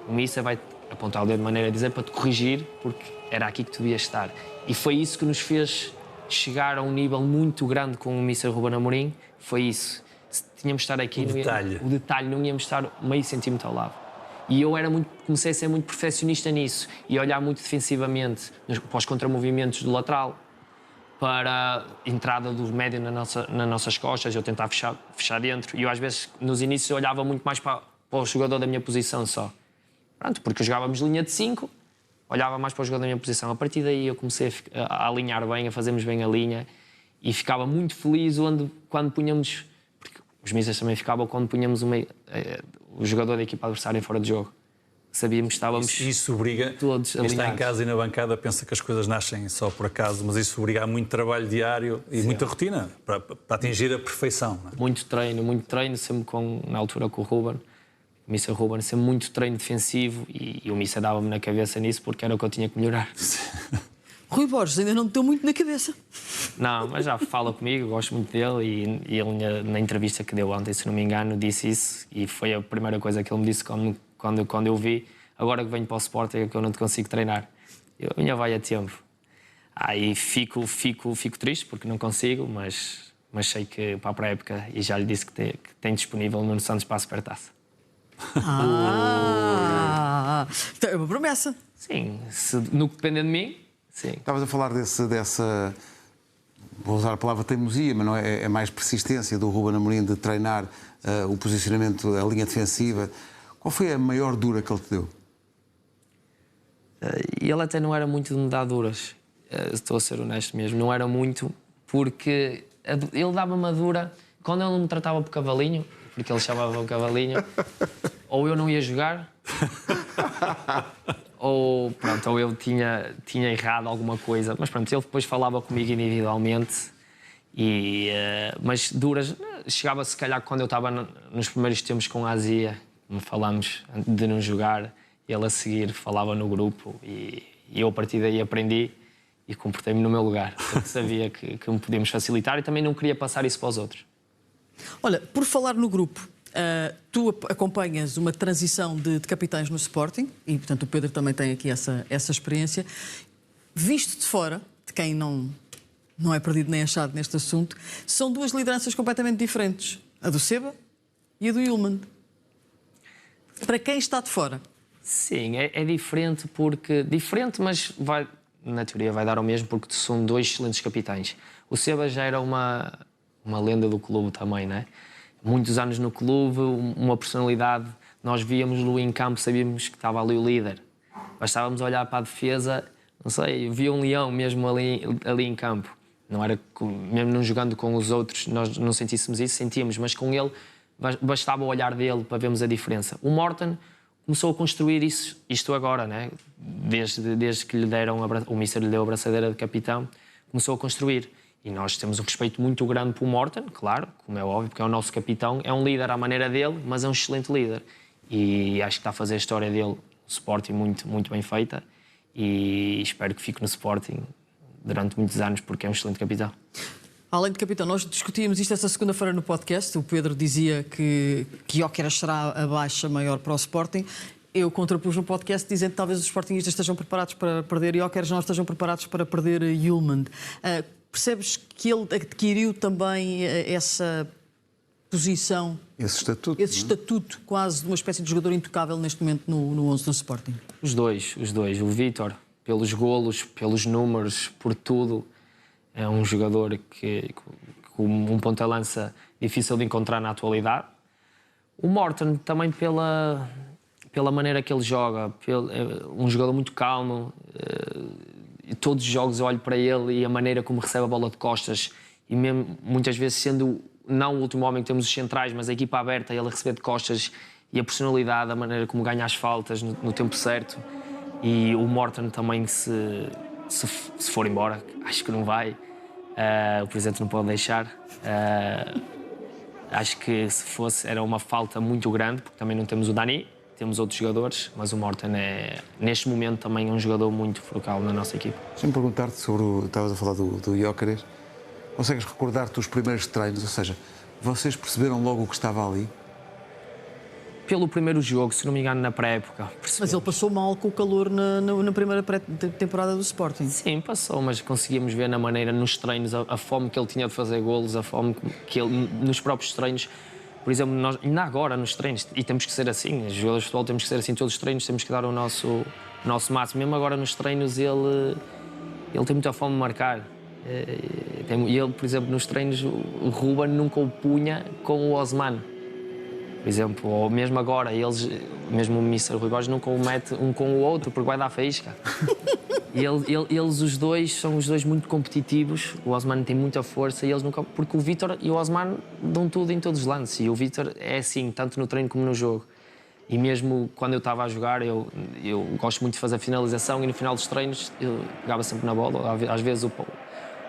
D: o Mister vai apontar o dedo de maneira a dizer para te corrigir, porque era aqui que tu devias estar. E foi isso que nos fez chegar a um nível muito grande com o Mister Ruben Amorim. Foi isso. Se tínhamos de estar aqui, o detalhe, não íamos estar meio centímetro ao lado. E eu comecei a ser muito perfeccionista nisso e a olhar muito defensivamente para os contramovimentos do lateral, para a entrada do médio nas nossas costas, eu tentava fechar dentro. E eu, às vezes, nos inícios, eu olhava muito mais para o jogador da minha posição só. Pronto, porque jogávamos linha de 5, olhava mais para o jogador da minha posição. A partir daí eu comecei a alinhar bem, a fazermos bem a linha e ficava muito feliz quando punhamos... Porque os mísseis também ficavam quando punhamos o jogador da equipa adversária fora de jogo. Sabíamos que estávamos
C: Isso obriga,
D: todos
C: quem está em
D: alinhados.
C: casa e na bancada pensa que as coisas nascem só por acaso, mas isso obriga a muito trabalho diário e muita rotina para atingir a perfeição. Não é?
D: Muito treino, sempre na altura com o Ruben, o Mr. Ruben, sempre muito treino defensivo e o Mr. dava-me na cabeça nisso porque era o que eu tinha que melhorar.
A: Rui Borges ainda não me deu muito na cabeça.
D: Não, mas já fala comigo, gosto muito dele e ele na entrevista que deu ontem, se não me engano, disse isso e foi a primeira coisa que ele me disse quando eu vi, agora que venho para o Sporting é que eu não te consigo treinar. A minha vai a tempo. Aí fico triste porque não consigo, mas sei que para a pré-época, e já lhe disse que tem disponível no Santos para a Supertaça.
A: Então é uma promessa.
D: Sim, no que depender de mim, sim.
B: Estavas a falar dessa, vou usar a palavra teimosia, mas não é mais persistência do Ruben Amorim de treinar o posicionamento, a linha defensiva. Qual foi a maior dura que ele te deu?
D: Ele até não era muito de me dar duras, estou a ser honesto mesmo, não era muito, porque ele dava-me a dura quando ele não me tratava por cavalinho, porque ele chamava-me cavalinho, ou eu não ia jogar, ou eu tinha errado alguma coisa, mas pronto, ele depois falava comigo individualmente, mas duras, chegava se calhar quando eu estava nos primeiros tempos com a Azia, me falámos de não jogar, ele a seguir falava no grupo e eu a partir daí aprendi e comportei-me no meu lugar, porque sabia que me podíamos facilitar e também não queria passar isso para os outros.
A: Olha, por falar no grupo, tu acompanhas uma transição de capitães no Sporting e, portanto, o Pedro também tem aqui essa experiência. Visto de fora, de quem não é perdido nem achado neste assunto, são duas lideranças completamente diferentes. A do Seba e a do Yulman. Para quem está de fora.
D: Sim, é diferente porque... Diferente, mas na teoria vai dar ao mesmo porque são dois excelentes capitães. O Seba já era uma lenda do clube também, não é? Muitos anos no clube, uma personalidade. Nós víamos-lo em campo, sabíamos que estava ali o líder. Bastávamos olhar para a defesa, não sei, via um leão mesmo ali em campo. Não era, mesmo não jogando com os outros, nós não sentíssemos isso, sentíamos, mas com ele bastava o olhar dele para vermos a diferença. O Morten começou a construir isto agora, né? Desde que lhe deram o Mister lhe deu a braçadeira de capitão, começou a construir. E nós temos um respeito muito grande pelo Morten, claro, como é óbvio, porque é o nosso capitão, é um líder à maneira dele, mas é um excelente líder. E acho que está a fazer a história dele no Sporting muito, muito bem feita e espero que fique no Sporting durante muitos anos porque é um excelente capitão.
A: Além de capitão, nós discutíamos isto esta segunda-feira no podcast. O Pedro dizia que Gyökeres será a baixa maior para o Sporting. Eu contrapus no podcast dizendo que talvez os sportingistas estejam preparados para perder Gyökeres, não estejam preparados para perder Yulman. Percebes que ele adquiriu também essa posição,
B: esse estatuto
A: quase de uma espécie de jogador intocável neste momento no 11 do Sporting?
D: Os dois. O Vítor, pelos golos, pelos números, por tudo, é um jogador com um ponta-lança difícil de encontrar na atualidade. O Morten também pela maneira que ele joga, um jogador muito calmo. Todos os jogos eu olho para ele e a maneira como recebe a bola de costas e mesmo muitas vezes sendo não o último homem que temos os centrais, mas a equipa aberta, ele a receber de costas e a personalidade, a maneira como ganha as faltas no tempo certo. E o Morten também se for embora, acho que não vai, o presidente não pode deixar. Acho que se fosse era uma falta muito grande, porque também não temos o Dani, temos outros jogadores, mas o Morten neste momento também é um jogador muito focal na nossa equipe.
B: Deixa-me perguntar-te sobre estavas a falar do Gyökeres. Consegues recordar-te os primeiros treinos? Ou seja, vocês perceberam logo o que estava ali?
D: Pelo primeiro jogo, se não me engano, na pré-época.
A: Mas ele passou mal com o calor na primeira temporada do Sporting.
D: Sim, passou, mas conseguíamos ver na maneira, nos treinos, a fome que ele tinha de fazer golos, a fome que ele, nos próprios treinos. Por exemplo, nós, ainda agora nos treinos, e temos que ser assim, os jogadores de futebol temos que ser assim, todos os treinos temos que dar o nosso máximo. Mesmo agora nos treinos ele tem muita fome de marcar. E ele, por exemplo, nos treinos, o Ruben nunca o punha com o Osman. Por exemplo, ou mesmo agora, mesmo o Mr. Rui Borges nunca o mete um com o outro porque vai dar faísca. E eles, os dois, são os dois muito competitivos. O Osman tem muita força e eles nunca... Porque o Vítor e o Osman dão tudo em todos os lances. E o Vítor é assim, tanto no treino como no jogo. E mesmo quando eu estava a jogar, eu gosto muito de fazer finalização, e no final dos treinos eu pegava sempre na bola. Às vezes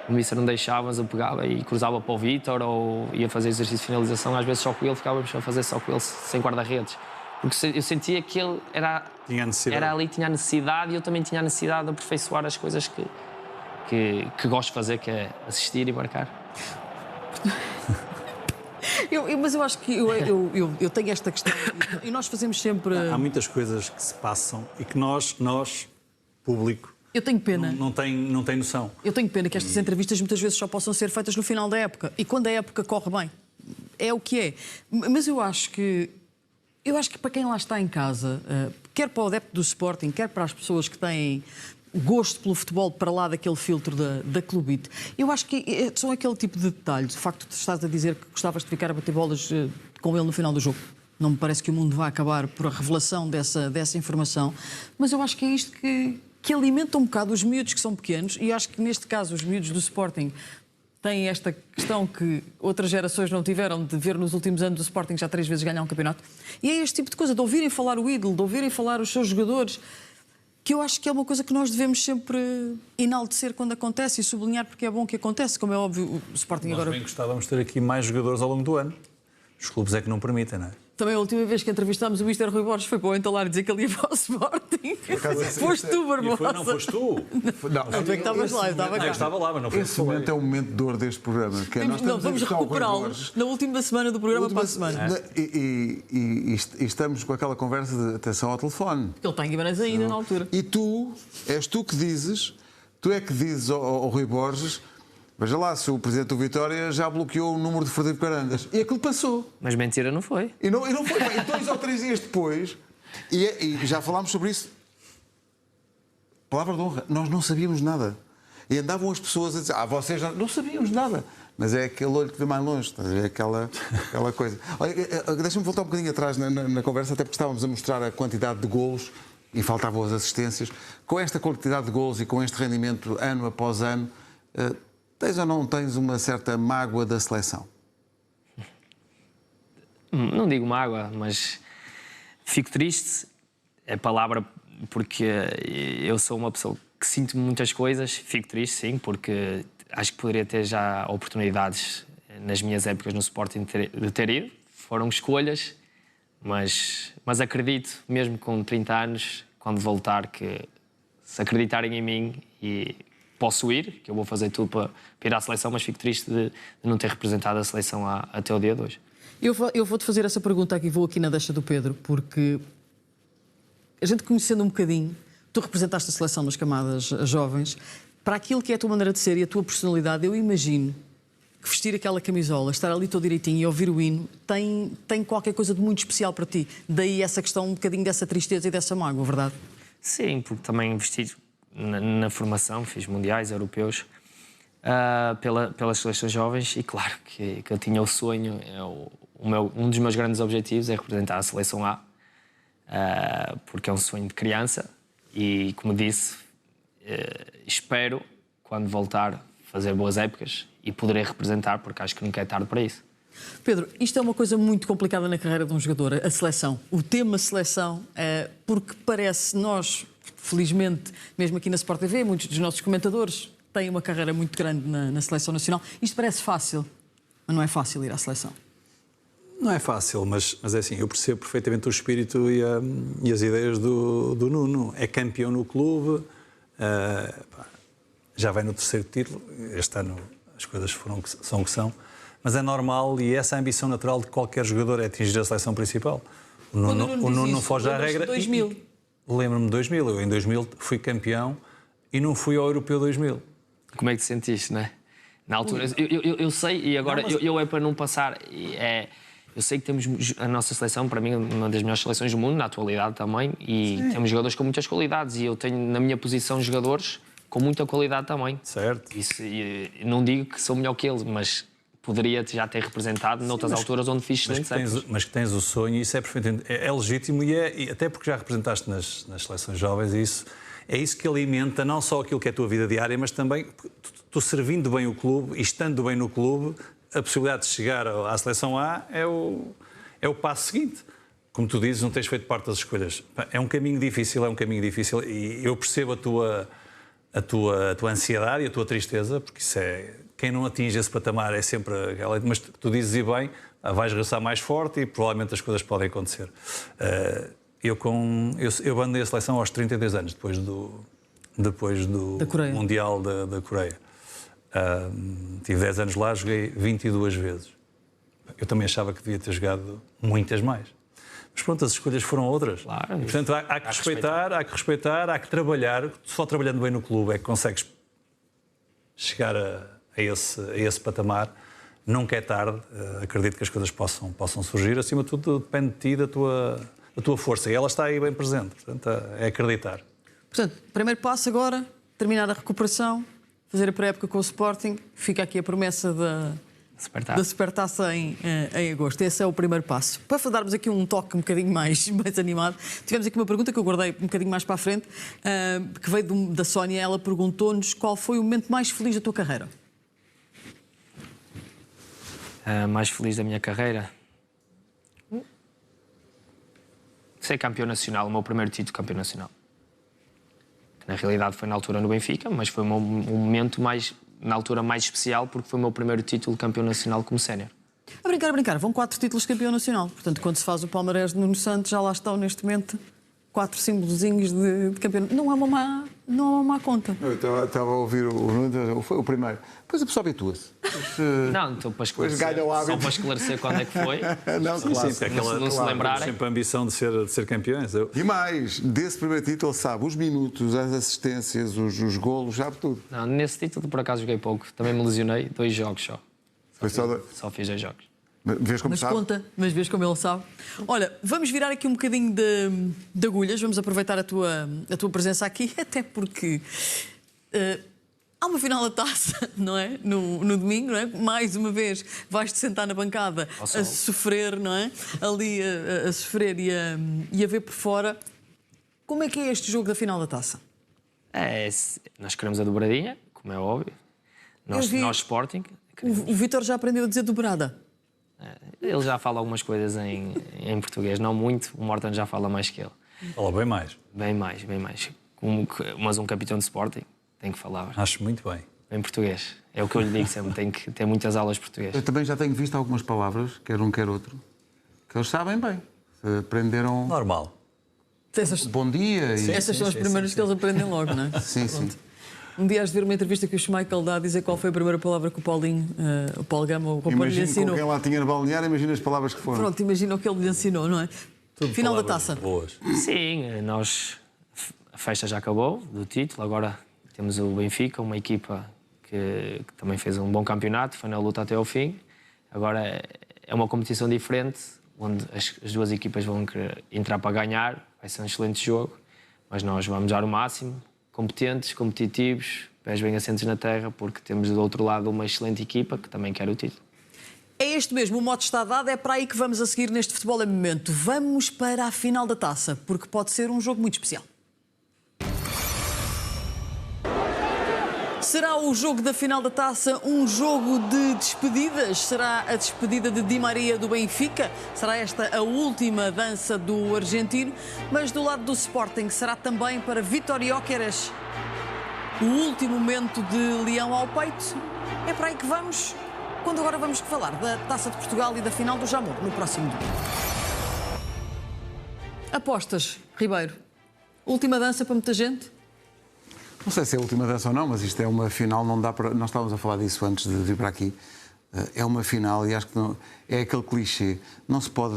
D: o mister não deixava, mas eu pegava e cruzava para o Vítor, ou ia fazer exercício de finalização. Às vezes só com ele, ficávamos a fazer só com ele, sem guarda-redes. Porque eu sentia que ele era ali, tinha a necessidade, e eu também tinha a necessidade de aperfeiçoar as coisas que gosto de fazer, que é assistir e marcar.
A: Mas eu acho que eu tenho esta questão, e nós fazemos sempre...
C: Há muitas coisas que se passam e que nós público,
A: Eu tenho pena.
C: não tem noção.
A: Eu tenho pena que estas entrevistas muitas vezes só possam ser feitas no final da época. E quando a época corre bem, é o que é. Mas eu acho que para quem lá está em casa, quer para o adepto do Sporting, quer para as pessoas que têm gosto pelo futebol para lá daquele filtro da clubite, eu acho que são aquele tipo de detalhes. O facto de estás a dizer que gostavas de ficar a bater bolas com ele no final do jogo. Não me parece que o mundo vá acabar por a revelação dessa informação. Mas eu acho que é isto que alimenta um bocado os miúdos que são pequenos, e acho que neste caso os miúdos do Sporting têm esta questão que outras gerações não tiveram, de ver nos últimos anos o Sporting já 3 vezes ganhar um campeonato. E é este tipo de coisa, de ouvirem falar o ídolo, de ouvirem falar os seus jogadores, que eu acho que é uma coisa que nós devemos sempre enaltecer quando acontece e sublinhar, porque é bom que acontece, como é óbvio. O Sporting
C: Nós
A: agora...
C: bem gostávamos de ter aqui mais jogadores ao longo do ano. Os clubes é que não permitem, não é?
A: Também a última vez que entrevistámos o Mr. Rui Borges foi para o entalar dizer que ele ia para o Sporting. Foste tu, Barbosa.
C: Não foste tu.
B: Não,
A: Tu é que estavas lá, eu estava cá.
C: Eu estava lá, mas não foi
B: esse momento é um momento de dor deste programa. Que é, nós
A: Não,
B: estamos a
A: vamos
B: buscar o Rui
A: recuperá-lo
B: Borges.
A: na última semana do programa para a semana.
B: E estamos com aquela conversa de atenção ao telefone.
A: Ele está em Guimarães ainda, na altura.
B: E és tu que dizes ao Rui Borges: veja lá, se o presidente do Vitória já bloqueou o número de Frederico Carandas. E aquilo passou.
D: Mas mentira não foi.
B: E não foi. E 2 ou 3 dias depois, e já falámos sobre isso, palavra de honra, nós não sabíamos nada. E andavam as pessoas a dizer: vocês não sabíamos nada. Mas é aquele olho que vê mais longe, é aquela coisa. Olha, deixa-me voltar um bocadinho atrás na conversa, até porque estávamos a mostrar a quantidade de golos e faltavam as assistências. Com esta quantidade de golos e com este rendimento ano após ano, tens ou não tens uma certa mágoa da seleção?
D: Não digo mágoa, mas fico triste. É palavra, porque eu sou uma pessoa que sinto muitas coisas. Fico triste, sim, porque acho que poderia ter já oportunidades nas minhas épocas no Sporting de ter ido. Foram escolhas, mas acredito, mesmo com 30 anos, quando voltar, que se acreditarem em mim e posso ir, que eu vou fazer tudo para ir à seleção, mas fico triste de não ter representado a seleção até o dia de hoje.
A: Eu vou-te fazer essa pergunta aqui, vou aqui na deixa do Pedro, porque a gente conhecendo um bocadinho, tu representaste a seleção nas camadas jovens, para aquilo que é a tua maneira de ser e a tua personalidade, eu imagino que vestir aquela camisola, estar ali todo direitinho e ouvir o hino, tem qualquer coisa de muito especial para ti. Daí essa questão, um bocadinho dessa tristeza e dessa mágoa, verdade?
D: Sim, porque também vesti na formação, fiz mundiais, europeus, pelas seleções jovens, e claro que eu tinha o sonho, um dos meus grandes objetivos é representar a seleção A, porque é um sonho de criança e, como disse, espero, quando voltar, fazer boas épocas e poderei representar, porque acho que nunca é tarde para isso.
A: Pedro, isto é uma coisa muito complicada na carreira de um jogador, a seleção. O tema seleção, porque parece, nós, felizmente, mesmo aqui na Sport TV, muitos dos nossos comentadores têm uma carreira muito grande na seleção nacional. Isto parece fácil, mas não é fácil ir à seleção.
C: Não é fácil, mas é assim, eu percebo perfeitamente o espírito e as ideias do Nuno. É campeão no clube, já vai no 3º título, este ano as coisas são o que são, mas é normal, e essa é a ambição natural de qualquer jogador, é atingir a seleção principal. O Nuno não foge à regra.
A: 2000.
C: Lembro-me de 2000, eu em 2000 fui campeão e não fui ao Europeu 2000.
D: Como é que te sentiste, não é? Na altura, eu sei, e agora eu é para não passar, eu sei que temos a nossa seleção, para mim, uma das melhores seleções do mundo, na atualidade também, e temos jogadores com muitas qualidades, e eu tenho na minha posição jogadores com muita qualidade também.
C: Certo.
D: E não digo que sou melhor que eles, mas poderia já ter representado noutras alturas onde fiz excelentes épocas.
C: Mas que tens o sonho, e isso é perfeitamente é legítimo, e até porque já representaste nas seleções jovens, e isso é isso que alimenta não só aquilo que é a tua vida diária, mas também tu servindo bem o clube e estando bem no clube, a possibilidade de chegar à seleção A é o passo seguinte. como tu dizes, não tens feito parte das escolhas. É um caminho difícil, e eu percebo a tua ansiedade e a tua tristeza, porque isso é... Quem não atinge esse patamar é sempre aquela... Mas tu dizes, e bem, vais regressar mais forte e provavelmente as coisas podem acontecer. Eu abandonei a seleção aos 32 anos, depois do Mundial da Coreia. Tive 10 anos lá, joguei 22 vezes. Eu também achava que devia ter jogado muitas mais. Mas pronto, as escolhas foram outras.
D: Claro,
C: e, portanto, há que respeitar, há que trabalhar. Só trabalhando bem no clube é que consegues chegar a esse patamar. Nunca é tarde. Acredito que as coisas possam surgir. Acima de tudo, depende de ti, da tua força. E ela está aí bem presente. Portanto, é acreditar.
A: Portanto, primeiro passo agora, terminar a recuperação, fazer a pré-época com o Sporting. Fica aqui a promessa da Supertaça em agosto. Esse é o primeiro passo. Para darmos aqui um toque um bocadinho mais animado, tivemos aqui uma pergunta que eu guardei um bocadinho mais para a frente, que veio da Sónia. Ela perguntou-nos qual foi o momento mais feliz da tua carreira.
D: Mais feliz da minha carreira? Ser campeão nacional, o meu primeiro título campeão nacional. Que na realidade foi na altura no Benfica, mas foi um momento na altura mais especial, porque foi o meu primeiro título de campeão nacional como sénior.
A: A brincar, vão 4 títulos de campeão nacional. Portanto, quando se faz o palmarés de Nuno Santos, já lá estão neste momento 4 símbolozinhos de campeão. Não é uma má conta.
B: Eu estava a ouvir o Nuno, foi o primeiro. Depois a pessoa habitua-se.
D: Não, então para esclarecer,
B: ganha o hábito.
D: só para esclarecer quando é que foi.
B: Não, claro.
C: Sim, aquela,
D: não se lembrarem.
C: Sempre a ambição de ser campeões.
B: E mais, desse primeiro título, ele sabe os minutos, as assistências, os golos, sabe tudo.
D: Não, nesse título por acaso joguei pouco. Também me lesionei, 2 jogos só. Só fiz 2 jogos.
B: Vês como
A: Mas
B: sabe?
A: conta, mas vês como ele sabe. Olha, vamos virar aqui um bocadinho de agulhas, vamos aproveitar a tua presença aqui, até porque há uma final da taça, não é? No domingo, não é? Mais uma vez vais-te sentar na bancada a sofrer, não é? Ali a sofrer e a ver por fora. Como é que é este jogo da final da taça?
D: Nós queremos a dobradinha, como é óbvio. Nós Sporting.
A: O Vítor já aprendeu a dizer dobrada.
D: Ele já fala algumas coisas em português, não muito. O Morton já fala mais que ele.
C: Fala bem mais.
D: Bem mais. Mas um capitão de Sporting tem que falar.
C: Acho muito bem.
D: Em português. É o que eu lhe digo sempre, tem que ter muitas aulas de português.
B: Eu também já tenho visto algumas palavras, quer um, quer outro, que eles sabem bem. Aprenderam...
C: Normal.
B: Bom dia.
A: Essas são as primeiras que eles aprendem logo, não é?
B: Sim.
A: Um dia has de ver uma entrevista que o Schmeichel dá a dizer qual foi a primeira palavra que o Paulinho, o Paulo Gama, o companheiro lhe
B: Imagina
A: ensinou.
B: com quem lá tinha no balneário, imagina as palavras que foram.
A: Pronto, imagina o que ele lhe ensinou, não é?
C: Tudo
A: Final da
C: palavras
A: taça.
C: Boas.
D: Sim, a festa já acabou do título, agora temos o Benfica, uma equipa que também fez um bom campeonato, foi na luta até ao fim. Agora é uma competição diferente, onde as duas equipas vão querer entrar para ganhar, vai ser um excelente jogo, mas nós vamos dar o máximo, competentes, competitivos, pés bem assentos na terra, porque temos do outro lado uma excelente equipa que também quer o título.
A: É este mesmo, o mote está dado, é para aí que vamos a seguir neste Futebol em Momento. Vamos para a final da taça, porque pode ser um jogo muito especial. Será o jogo da final da taça um jogo de despedidas? Será a despedida de Di Maria do Benfica? Será esta a última dança do argentino? Mas do lado do Sporting será também para Vítor Gyökeres o último momento de leão ao peito? É para aí que vamos, quando agora vamos falar da Taça de Portugal e da final do Jamor no próximo domingo. Apostas, Ribeiro. Última dança para muita gente?
B: Não sei se é a última dança ou não, mas isto é uma final, não dá para... Nós estávamos a falar disso antes de vir para aqui. É uma final e acho que não... é aquele clichê. Não se pode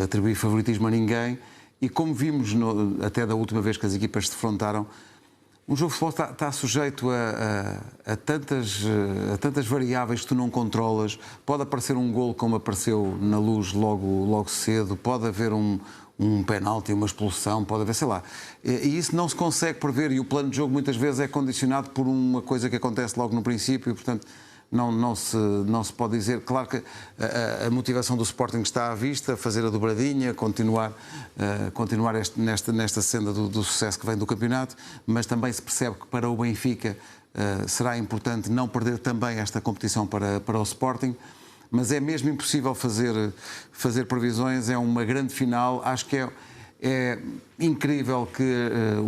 B: atribuir favoritismo a ninguém e como vimos até da última vez que as equipas se defrontaram, um jogo de futebol está sujeito a tantas variáveis que tu não controlas. Pode aparecer um golo como apareceu na Luz logo cedo, pode haver um penalti, uma expulsão, pode haver, sei lá. E isso não se consegue prever e o plano de jogo muitas vezes é condicionado por uma coisa que acontece logo no princípio e, portanto, não se pode dizer. Claro que a motivação do Sporting está à vista, fazer a dobradinha, continuar nesta senda do sucesso que vem do campeonato, mas também se percebe que para o Benfica será importante não perder também esta competição para o Sporting. mas é mesmo impossível fazer previsões. É uma grande final. Acho que é incrível que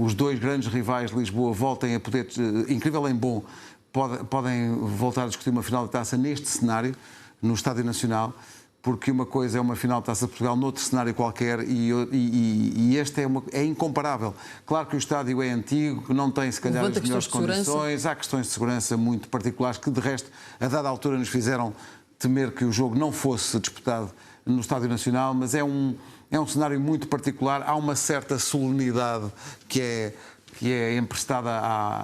B: os dois grandes rivais de Lisboa voltem a poder, incrível em bom, podem voltar a discutir uma final de taça neste cenário, no Estádio Nacional, porque uma coisa é uma final de Taça de Portugal noutro cenário qualquer e este é incomparável. Claro que o estádio é antigo, que não tem se calhar as melhores condições, há questões de segurança muito particulares que de resto a dada altura nos fizeram temer que o jogo não fosse disputado no Estádio Nacional, mas é um cenário muito particular, há uma certa solenidade que é emprestada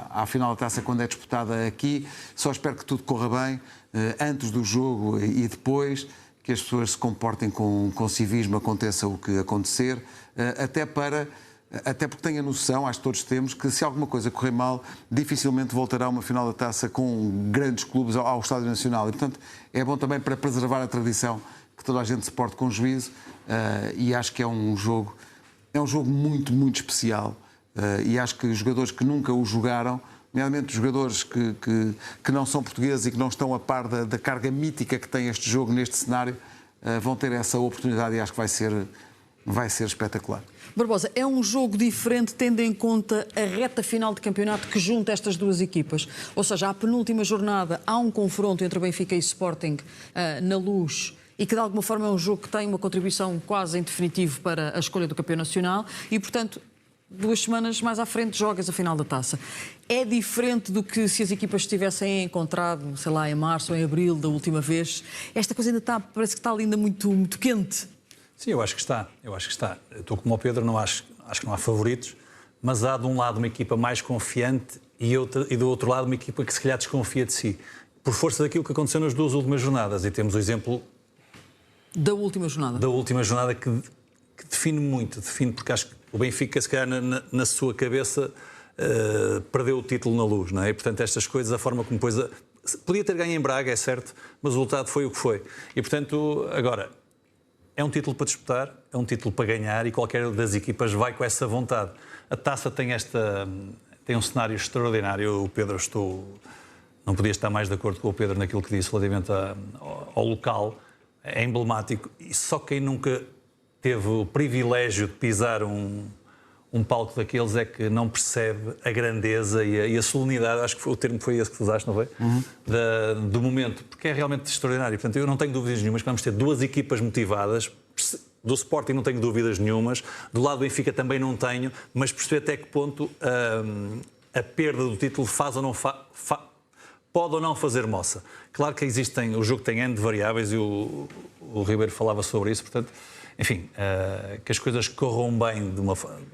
B: à final da taça quando é disputada aqui. Só espero que tudo corra bem antes do jogo e depois, que as pessoas se comportem com civismo, aconteça o que acontecer, até porque tenho a noção, acho que todos temos, que se alguma coisa correr mal, dificilmente voltará uma final da taça com grandes clubes ao Estádio Nacional. E, portanto, é bom também para preservar a tradição que toda a gente se porte com juízo, e acho que é um jogo muito, muito especial, e acho que os jogadores que nunca o jogaram, nomeadamente os jogadores que não são portugueses e que não estão a par da carga mítica que tem este jogo neste cenário, vão ter essa oportunidade e acho que vai ser espetacular.
A: Barbosa, é um jogo diferente tendo em conta a reta final de campeonato que junta estas duas equipas. Ou seja, à penúltima jornada há um confronto entre Benfica e Sporting na Luz e que de alguma forma é um jogo que tem uma contribuição quase em definitivo para a escolha do campeão nacional e, portanto, 2 semanas mais à frente jogas a final da taça. É diferente do que se as equipas tivessem encontrado, sei lá, em março ou em abril da última vez? Esta coisa ainda parece que está ainda muito, muito quente.
C: Sim, eu acho que está. Eu estou como o Pedro, acho que não há favoritos, mas há de um lado uma equipa mais confiante e do outro lado uma equipa que se calhar desconfia de si, por força daquilo que aconteceu nas 2 últimas jornadas. E temos o exemplo
A: da última jornada
C: que define muito, porque acho que o Benfica, se calhar, na sua cabeça, perdeu o título na Luz, não é? E, portanto, estas coisas, a forma como depois... Podia ter ganho em Braga, é certo, mas o resultado foi o que foi. E, portanto, agora, é um título para disputar, é um título para ganhar e qualquer das equipas vai com essa vontade. A taça tem um cenário extraordinário. O Pedro, não podia estar mais de acordo com o Pedro naquilo que disse relativamente ao local. É emblemático. E só quem nunca teve o privilégio de pisar um palco daqueles é que não percebe a grandeza e a solenidade, acho que o termo foi esse que tu usaste, não foi? Do momento, porque é realmente extraordinário. Portanto, eu não tenho dúvidas nenhumas que vamos ter 2 equipas motivadas. Do Sporting não tenho dúvidas nenhumas, do lado do Benfica também não tenho, mas perceber até que ponto a perda do título faz ou não pode ou não fazer moça. Claro que o jogo tem N de variáveis e o Ribeiro falava sobre isso, portanto, enfim, que as coisas corram bem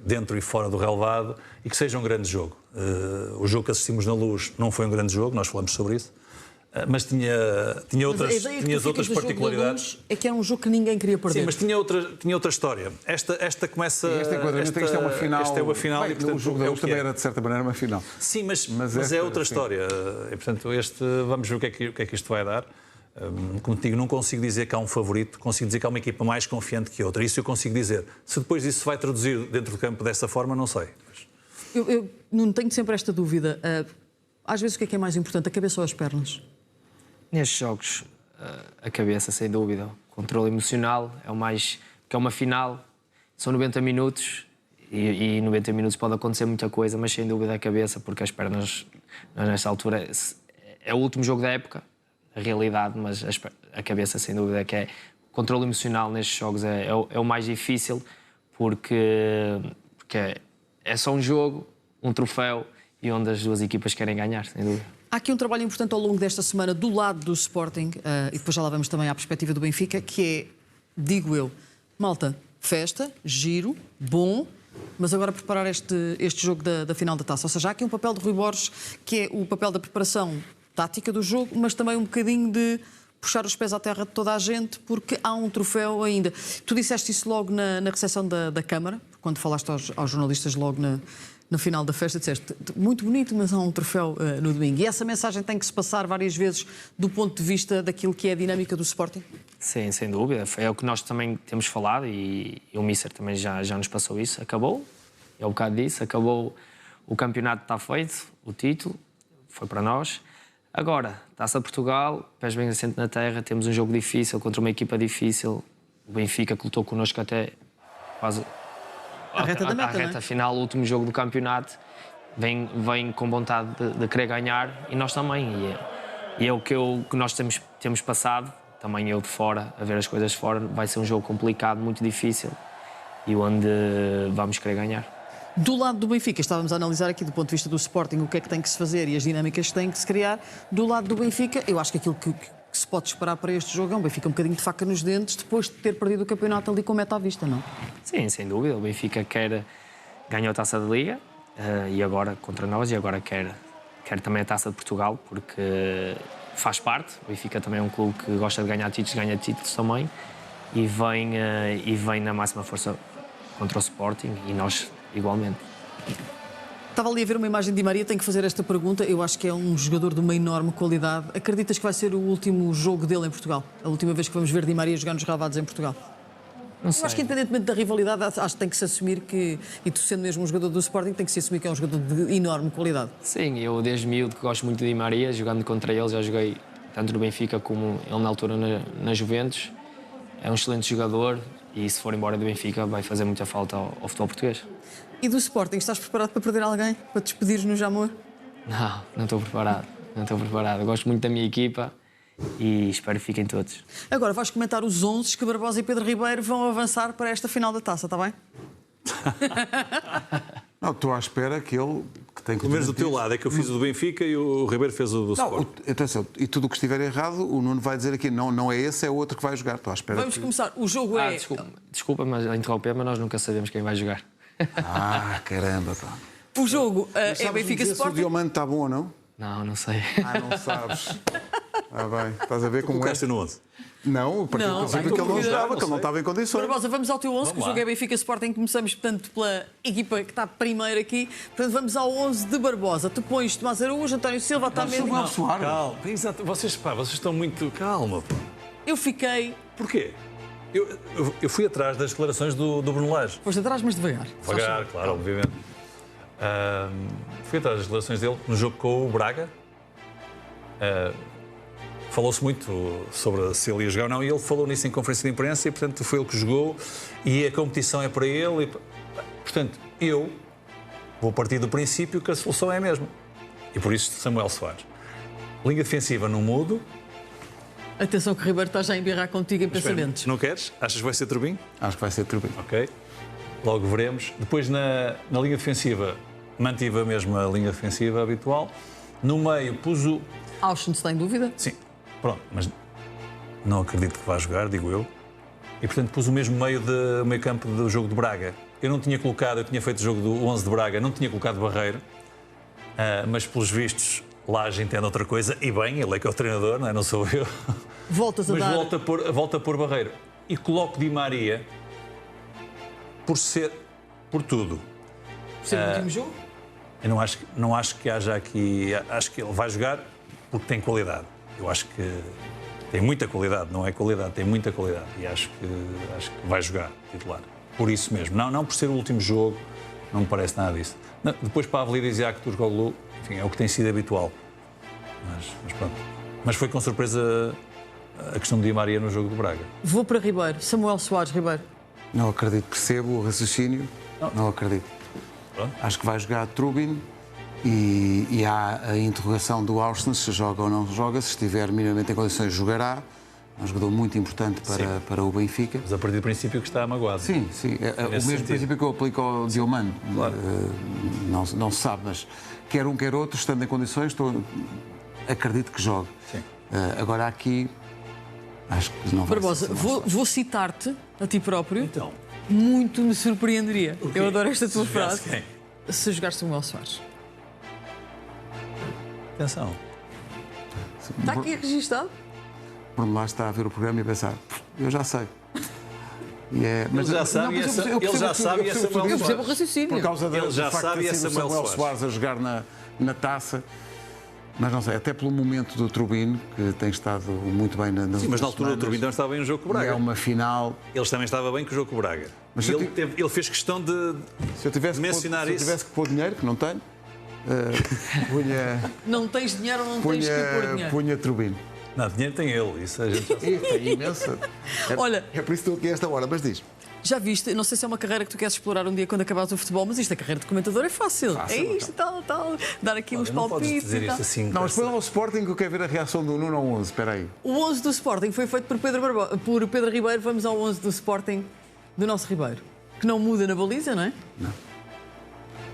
C: dentro e fora do relevado e que seja um grande jogo. O jogo que assistimos na Luz não foi um grande jogo, nós falamos sobre isso, mas tinha outras particularidades.
A: É que era um jogo que ninguém queria perder.
C: Sim, mas tinha outra história. Esta começa...
B: Este enquadramento, isto é uma final...
C: Esta é uma final
B: bem,
C: e, portanto,
B: o jogo da Luz também era, de certa maneira, uma final.
C: Sim, mas é outra história. E, portanto, vamos ver o que é que isto vai dar. Como te digo, não consigo dizer que há um favorito, consigo dizer que há uma equipa mais confiante que outra. Isso eu consigo dizer. Se depois isso se vai traduzir dentro do campo dessa forma, não sei.
A: Eu não tenho sempre esta dúvida. Às vezes o que é mais importante, a cabeça ou as pernas?
D: Nestes jogos, a cabeça, sem dúvida. O controle emocional é o mais... Porque é uma final, são 90 minutos e 90 minutos pode acontecer muita coisa, mas sem dúvida a cabeça, porque as pernas, nesta altura, é o último jogo da época, a realidade, mas a cabeça, sem dúvida, que é... O controle emocional nestes jogos é o mais difícil, porque é só um jogo, um troféu, e onde as 2 equipas querem ganhar, sem dúvida.
A: Há aqui um trabalho importante ao longo desta semana do lado do Sporting, e depois já lá vamos também à perspectiva do Benfica, que é, digo eu, malta, festa, giro, bom, mas agora preparar este jogo da final da taça. Ou seja, há aqui um papel de Rui Borges, que é o papel da preparação tática do jogo, mas também um bocadinho de puxar os pés à terra de toda a gente, porque há um troféu ainda. Tu disseste isso logo na recepção da Câmara, quando falaste aos jornalistas logo no final da festa, disseste muito bonito, mas há um troféu no domingo. E essa mensagem tem que se passar várias vezes do ponto de vista daquilo que é a dinâmica do Sporting?
D: Sim, sem dúvida. É o que nós também temos falado e o Míster também já nos passou isso. Acabou, é o bocado disso, acabou, o campeonato está feito, o título foi para nós. Agora, Taça de Portugal, pés bem assente na terra, temos um jogo difícil contra uma equipa difícil. O Benfica que lutou connosco até quase
A: à reta da meta,
D: à reta final, o último jogo do campeonato. Vem com vontade de querer ganhar e nós também. E é o que nós temos passado, também eu de fora, a ver as coisas de fora. Vai ser um jogo complicado, muito difícil e onde vamos querer ganhar.
A: Do lado do Benfica, estávamos a analisar aqui do ponto de vista do Sporting o que é que tem que se fazer e as dinâmicas que têm que se criar. Do lado do Benfica, eu acho que aquilo que se pode esperar para este jogo é um Benfica um bocadinho de faca nos dentes depois de ter perdido o campeonato ali com meta à vista, não?
D: Sim, sem dúvida. O Benfica ganhou a Taça da Liga e agora contra nós e agora quer também a Taça de Portugal porque faz parte. O Benfica também é um clube que gosta de ganhar títulos, ganha títulos também e vem na máxima força contra o Sporting e nós igualmente.
A: Estava ali a ver uma imagem de Di Maria, tenho que fazer esta pergunta. Eu acho que é um jogador de uma enorme qualidade. Acreditas que vai ser o último jogo dele em Portugal? A última vez que vamos ver Di Maria jogar nos relevados em Portugal?
D: Não sei.
A: Eu acho que independentemente da rivalidade, acho que tem que se assumir que, e tu sendo mesmo um jogador do Sporting, tem que se assumir que é um jogador de enorme qualidade.
D: Sim, eu desde miúdo que gosto muito de Di Maria, jogando contra ele, já joguei tanto no Benfica como ele na altura na Juventus. É um excelente jogador e se for embora do Benfica vai fazer muita falta ao futebol português.
A: E do Sporting, estás preparado para perder alguém? Para te despedires no Jamor?
D: Não estou preparado. Não estou preparado. Eu gosto muito da minha equipa e espero que fiquem todos.
A: Agora vais comentar os 11 que Barbosa e Pedro Ribeiro vão avançar para esta final da taça, está bem?
B: Não, estou à espera que ele que tem que...
C: Pelo menos do teu lado, é que eu fiz o do Benfica e o Ribeiro fez o do Sport.
B: Atenção, e tudo o que estiver errado, o Nuno vai dizer aqui, não é esse, é outro que vai jogar. Estou à espera.
A: Vamos começar. O jogo é...
D: Desculpa, mas a interromper, mas nós nunca sabemos quem vai jogar.
B: Caramba, pá.
A: O jogo é Benfica
B: Se o
A: Sporting.
B: Diamante está bom ou não?
D: Não sei.
B: Não sabes. Bem, estás a ver como é.
C: Colocaste no 11.
B: Não, porque
A: Não,
B: que ele não jogava, que ele não estava em condições.
A: Barbosa, vamos ao teu 11,
C: Vamos
A: que o
C: lá.
A: jogo é Benfica Sporting. Começamos, portanto, pela equipa que está primeiro aqui. Portanto, vamos ao 11 de Barbosa. Tu pões Tomás Araújo, António Silva, Otamendi.
B: Samuel Soares.
C: Calma, exato. Vocês estão muito... Calma, pá.
A: Eu fiquei...
C: Porquê? Eu fui atrás das declarações do Bruno Lage.
A: Foste atrás, mas devagar.
C: Devagar, claro, obviamente. Fui atrás das declarações dele no jogo com o Braga. Falou-se muito sobre se ele ia jogar ou não, e ele falou nisso em conferência de imprensa, e portanto foi ele que jogou, e a competição é para ele. Portanto, eu vou partir do princípio que a solução é a mesma. E por isso, Samuel Soares. Linha defensiva no mudo.
A: Atenção que o Ribeiro está já a embirrar contigo em pensamentos.
C: Não queres? Achas que vai ser Turbin?
B: Acho que vai ser Turbin.
C: Ok. Logo veremos. Depois, na linha defensiva, mantive a mesma linha defensiva habitual. No meio, pus o...
A: Auschen está em dúvida?
C: Sim, pronto, mas não acredito que vá jogar, digo eu. E, portanto, pus o mesmo meio campo do jogo de Braga. Eu tinha feito o jogo do 11 de Braga, não tinha colocado Barreiro, mas, pelos vistos, Lage entende outra coisa, e bem, ele é que é o treinador, não sou eu.
A: Voltas a
C: Mas
A: dar...
C: volta a pôr Barreiro. E coloco Di Maria por tudo.
A: Por ser o último jogo?
C: Eu não acho que haja aqui... Acho que ele vai jogar porque tem qualidade. Eu acho que tem muita qualidade, não é qualidade, tem muita qualidade. E acho que vai jogar titular. Por isso mesmo. Não por ser o último jogo, não me parece nada disso. Não, depois para Pavlidis e Isaac Turkoglu, enfim, é o que tem sido habitual. Mas pronto. Mas foi com surpresa a questão de Di Maria no jogo do Braga.
A: Vou para Ribeiro. Samuel Soares, Ribeiro.
B: Não acredito, percebo o raciocínio. Não acredito.
C: Pronto.
B: Acho que vai jogar Trubin e há a interrogação do Auschen, se joga ou não joga. Se estiver minimamente em condições, jogará. É um jogador muito importante para o Benfica.
C: Mas a partir do princípio que está magoado.
B: Sim. É o mesmo
C: sentido.
B: princípio que eu aplico ao Diomande.
C: Claro.
B: Não se sabe, mas quer um, quer outro, estando em condições, acredito que jogue.
C: Sim.
B: Agora aqui, acho que não vai
A: Barbosa,
B: ser.
A: vou citar-te, a ti próprio.
C: Então,
A: Muito me surpreenderia.
C: o quê?
A: Eu adoro esta tua
C: Se jogasse
A: frase.
C: quem?
A: Se jogar Samuel Soares.
C: Atenção.
A: Está aqui registado?
B: Bruno Lage está a ver o programa e a pensar, eu já sei. E é,
C: Ele já sabe e é Samuel
A: Eu percebo o
C: Soares.
A: raciocínio.
B: Por causa
C: Ele já
B: do facto
C: sabe
B: de
C: e
B: ter
C: é
B: sido o
C: Samuel
B: Samuel
C: Soares.
B: Soares a jogar na taça. Mas não sei, até pelo momento do Turbino, que tem estado muito bem nas
C: Sim, mas na altura o
B: semanas,
C: Turbin também estava bem no jogo com o Braga.
B: é uma final.
C: Eles também estava bem com o jogo com o Braga.
B: Mas
C: E
B: se eu
C: ele fez questão de
B: Se eu tivesse,
C: mencionar
B: se eu
C: isso.
B: tivesse que pôr dinheiro, que não tenho,
A: Não tens dinheiro ou não tens que pôr dinheiro?
B: punha Turbino.
C: Não, dinheiro tem ele, isso a gente já sabe.
B: É imensa.
A: Olha,
B: É por isso que estou aqui a esta hora, mas diz.
A: já viste, não sei se é uma carreira que tu queres explorar um dia quando acabares o futebol, mas isto, a carreira de comentador é fácil. É isto, tal, dar aqui uns
C: Não podes
A: palpites
C: dizer
A: e tal.
C: isto assim.
B: Não, mas põe lá o Sporting que eu quero ver a reação do Nuno ao 11. Espera aí.
A: O 11 do Sporting foi feito por Pedro Ribeiro. Vamos ao 11 do Sporting do nosso Ribeiro, que não muda na baliza, não é?
B: Não.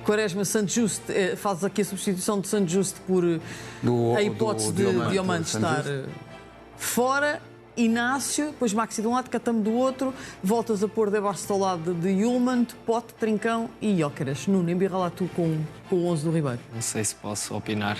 A: Quaresma, Santo Justo, faz aqui a substituição de Santo Justo por a hipótese de Diamante estar fora. Inácio, depois Maxi de um lado, Catamo do outro, voltas a pôr debaixo ao lado de Yulman, Pote, Trincão e Jóqueras. Nuno, embirra lá tu com o 11 do Ribeiro.
D: Não sei se posso opinar.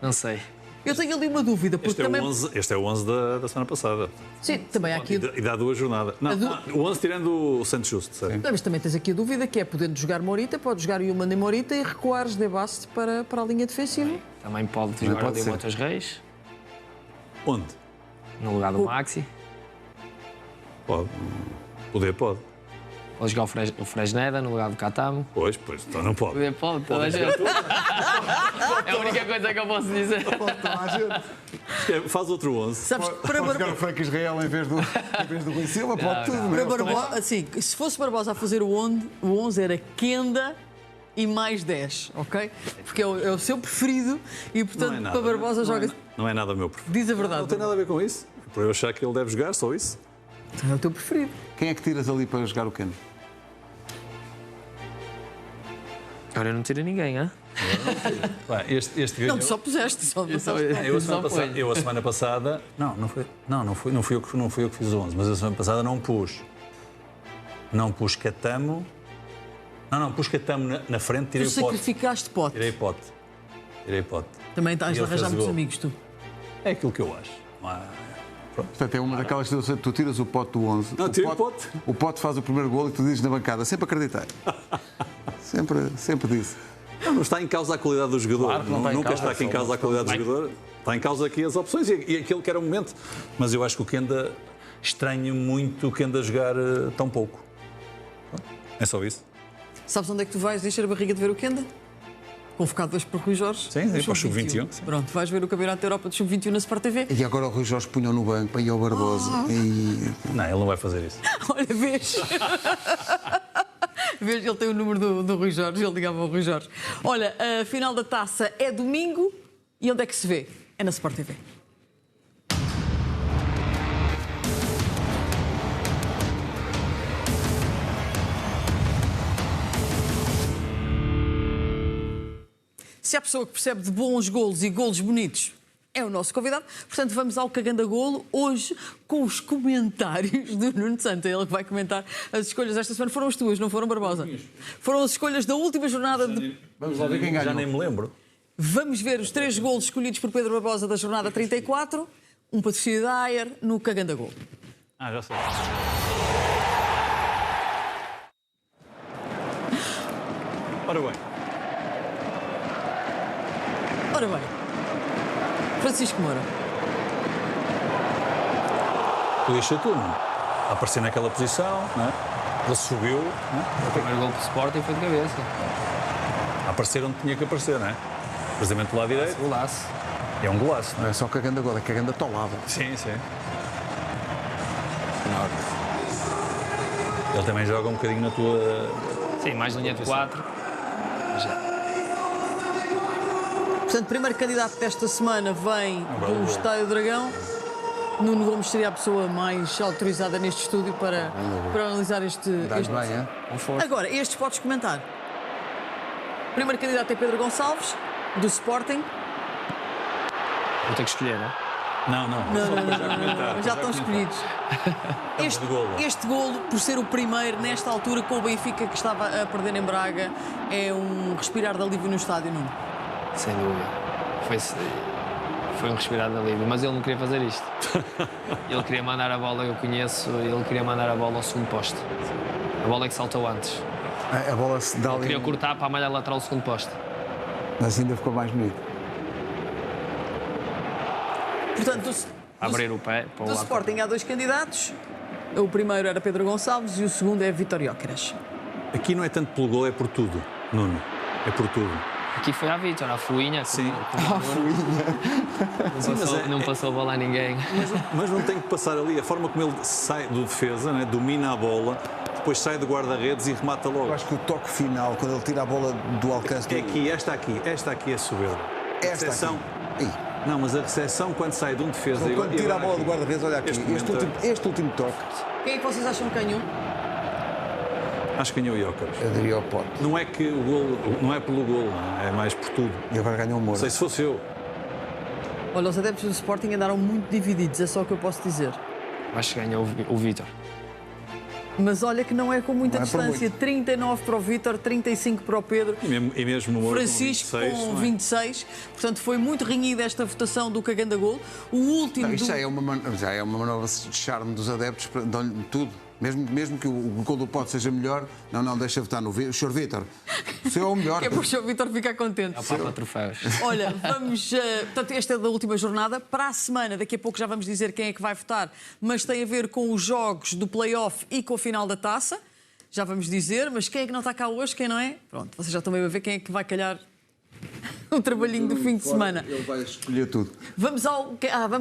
D: Não sei.
A: Eu tenho ali uma dúvida, porque também...
C: Este é o 11 da semana passada.
A: Sim, também há aqui...
C: E dá 2 jornadas. Não, o 11 tirando o Santos Justo, sabe?
A: Mas também tens aqui a dúvida que é, podendo jogar Morita, pode jogar Yulman e Morita e recuares de base para a linha defensiva.
D: Também pode jogar ali o Matheus Reis,
C: Onde?
D: no lugar do Maxi.
C: Pode. Pode.
D: Pode jogar o Fresneda no lugar do Catamo.
C: Pois, então não pode.
D: Pode, toda a gente. É a única coisa que eu posso dizer.
C: Faz outro 11.
A: Sabes,
B: Pode jogar o Franco Israel em vez do Rui Silva, pode tudo.
A: para Barbosa, assim, se fosse Barbosa a fazer o 11 era Kenda e mais 10, ok? Porque é o seu preferido e, portanto, para Barbosa joga...
C: Não é nada o meu preferido.
A: Diz a verdade.
C: Não tem nada a ver com isso. Por eu achar que ele deve jogar, só isso.
A: É o teu preferido.
B: Quem é que tiras ali para jogar o Keno?
D: Agora eu não tiro ninguém, hein?
C: Este ganhou.
A: Não, tu só puseste.
C: Eu a semana passada... Não fui eu que fiz o 11, mas a semana passada não pus. Não pus Catamo. Não, pus Catamo na frente, tirei
A: Tu
C: o Pote.
A: sacrificaste Pote.
C: Tirei Pote. Também
A: estás a arranjar muitos amigos, tu.
C: É aquilo que eu acho.
B: Portanto, é uma daquelas situações que tu tiras o Pote do 11.
C: Não, tira o Pote.
B: O Pote faz o primeiro golo e tu dizes na bancada. Sempre acreditei. sempre disse.
C: Não está em causa a qualidade do jogador.
B: Claro que não está em
C: Nunca
B: causa,
C: está aqui em causa a qualidade do jogador. Está em causa aqui as opções e aquele que era o momento. Mas eu acho que o Kenda estranho muito o Kenda jogar tão pouco. É só isso.
A: Sabes onde é que tu vais encher a barriga de ver o Kenda? Convocado hoje por Rui Jorge.
C: Sim, para o Sub-21.
A: Pronto, vais ver o Campeonato da Europa de Sub-21 na Sport TV.
B: E agora o Rui Jorge punham no banco, aí ao Barbosa.
C: Não, ele não vai fazer isso.
A: Olha, vês? Vês, ele tem o número do Rui Jorge, ele ligava ao Rui Jorge. Olha, a final da taça é domingo e onde é que se vê? É na Sport TV. Se há pessoa que percebe de bons golos e golos bonitos, é o nosso convidado. Portanto, vamos ao Caganda Golo, hoje com os comentários do Nuno Santos. Ele que vai comentar as escolhas esta semana. Foram as tuas, não foram, Barbosa? Foram as escolhas da última jornada de...
B: Vamos lá ver quem ganhou.
C: Já nem me lembro.
A: Vamos ver os 3 golos escolhidos por Pedro Barbosa da jornada 34. Um patrocínio da Ayer no Caganda Golo.
C: Já sei. Ora bem.
A: Ora bem, Francisco Moura.
C: Podia ser tu, não? A aparecer naquela posição, não é? Ele subiu, não é?
D: O primeiro gol do Sporting foi de cabeça.
C: A aparecer onde tinha que aparecer, não é? Precisamente do lado direito.
D: Golaço.
C: É um golaço, não
B: Não
C: é?
B: é só cagando agora, é cagando atolado.
C: Sim. Ele também joga um bocadinho na tua...
D: Sim, mais linha de 4.
A: Portanto, primeiro candidato desta semana vem do Estádio Dragão. Nuno Gomes seria a pessoa mais autorizada neste estúdio para analisar este...
B: Dás bem, é?
A: Agora, estes podes comentar. Primeiro candidato é Pedro Gonçalves, do Sporting.
D: Vou ter que escolher, não é?
A: Não, já estão escolhidos. Este golo, por ser o primeiro nesta altura com o Benfica que estava a perder em Braga, é um respirar de alívio no estádio, Nuno.
D: Sem dúvida. Foi um respirar de alívio, mas ele não queria fazer isto. Ele queria mandar a bola, eu conheço, ele queria mandar a bola ao segundo poste. A bola é que saltou antes.
B: A bola se dá
D: Ele
B: ali.
D: queria cortar para a malha lateral do segundo poste.
B: Mas ainda ficou mais bonito.
A: Portanto,
D: Abrir o pé para o
A: do
D: lado.
A: Sporting há 2 candidatos. O primeiro era Pedro Gonçalves e o segundo é Vítor Jóqueras.
C: Aqui não é tanto pelo gol, é por tudo. Nuno, é por tudo.
D: Aqui foi a Vítor, a Fuinha.
C: Sim.
D: Não passou a bola a ninguém.
C: Mas não tem que passar ali. A forma como ele sai do defesa, né? Domina a bola, depois sai do guarda-redes e remata logo.
B: Eu acho que o toque final, quando ele tira a bola do alcance...
C: É aqui, esta aqui é soberba.
B: Esta
C: recepção.
B: aqui.
C: Não, mas a recepção quando sai de um defesa...
B: Quando tira a bola do guarda-redes, olha aqui, este último toque.
A: Quem é que vocês acham que ganhou?
C: Acho que ganhou o Jóqueres.
B: Eu diria ao pote.
C: Não é que o golo, não é pelo golo, não é? É mais por tudo.
B: E agora ganhou o Moura.
C: Não sei se fosse eu.
A: Olha, os adeptos do Sporting andaram muito divididos, é só o que eu posso dizer.
D: Acho que ganhou o Vítor.
A: Mas olha que não é com muita
B: Não é por
A: distância. 39 para o Vítor, 35 para o Pedro.
C: E mesmo o Moura
A: Francisco
C: com 26.
A: com
C: não é?
A: 26. Portanto, foi muito renhida esta votação do Caganda Gol. O último...
B: Isto
A: do...
B: já é uma manobra de charme dos adeptos, dão-lhe tudo. Mesmo que o gol do Pote seja melhor, não deixa votar no Sr. Vítor. O seu é o melhor.
A: Que é para o Sr. Vítor ficar contente.
D: É o Papa Troféus.
A: Olha, vamos... portanto, esta é da última jornada. Para a semana, daqui a pouco já vamos dizer quem é que vai votar, mas tem a ver com os jogos do play-off e com a final da taça. Já vamos dizer, mas quem é que não está cá hoje, quem não é? Pronto, vocês já estão meio a ver quem é que vai calhar o trabalhinho do fim de semana.
B: Ele vai escolher tudo.
A: Vamos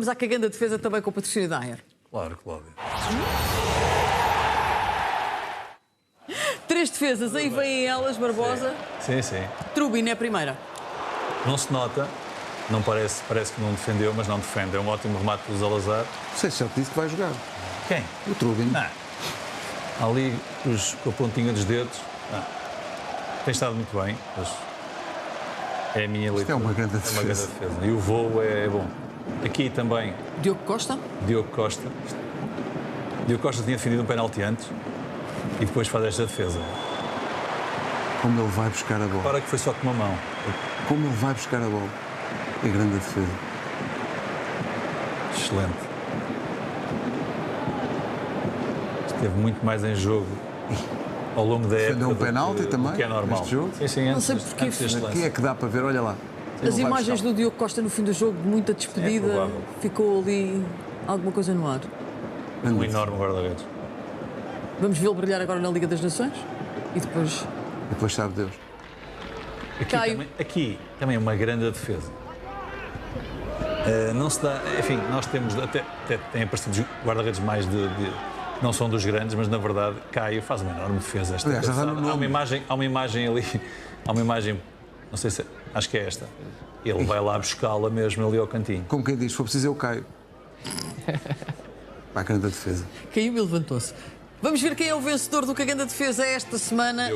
A: à Caganda Defesa também com o patrocínio da Ayer.
C: Claro, Cláudio.
A: 3 defesas, aí vêm elas, Barbosa.
C: Sim.
A: Trubin é a primeira.
C: Não se nota, não parece que não defendeu, mas não defende. É um ótimo remate do Salazar.
B: Não sei se já te disse que vai jogar.
C: Quem?
B: O Trubin.
C: Ali com a pontinha dos dedos. Tem estado muito bem, mas é a minha leitura.
B: é uma grande defesa.
C: E o voo é bom. Aqui também,
A: Diogo Costa.
C: Diogo Costa. Diogo Costa tinha defendido um penalti antes e depois faz esta defesa.
B: Como ele vai buscar a bola.
C: Para que foi só com uma mão.
B: Como ele vai buscar a bola. É grande defesa.
C: Excelente. Esteve muito mais em jogo ao longo da época.
B: Defendeu um penalti também,
C: que é normal.
B: neste jogo?
C: Sim,
A: Não sei porque
C: antes deste
B: Aqui
C: lance.
B: é que dá para ver, olha lá.
A: As imagens do Diogo Costa no fim do jogo, muita despedida.
C: provável.
A: Ficou ali alguma coisa no ar.
C: Um enorme guarda-redes.
A: Vamos vê-lo brilhar agora na Liga das Nações e depois...
B: Depois sabe Deus.
C: Aqui também é uma grande defesa. Não se dá, enfim, nós temos até têm aparecido guarda-redes mais não são dos grandes, mas na verdade Caio faz uma enorme defesa.
B: Aliás, já está no nome.
C: Há uma imagem ali, não sei se acho que é esta. Ele vai lá buscá-la mesmo ali ao cantinho.
B: Como quem diz, se for preciso eu caio. Vai grande defesa.
A: Caiu e levantou-se. Vamos ver quem é o vencedor do Caganda Defesa esta semana.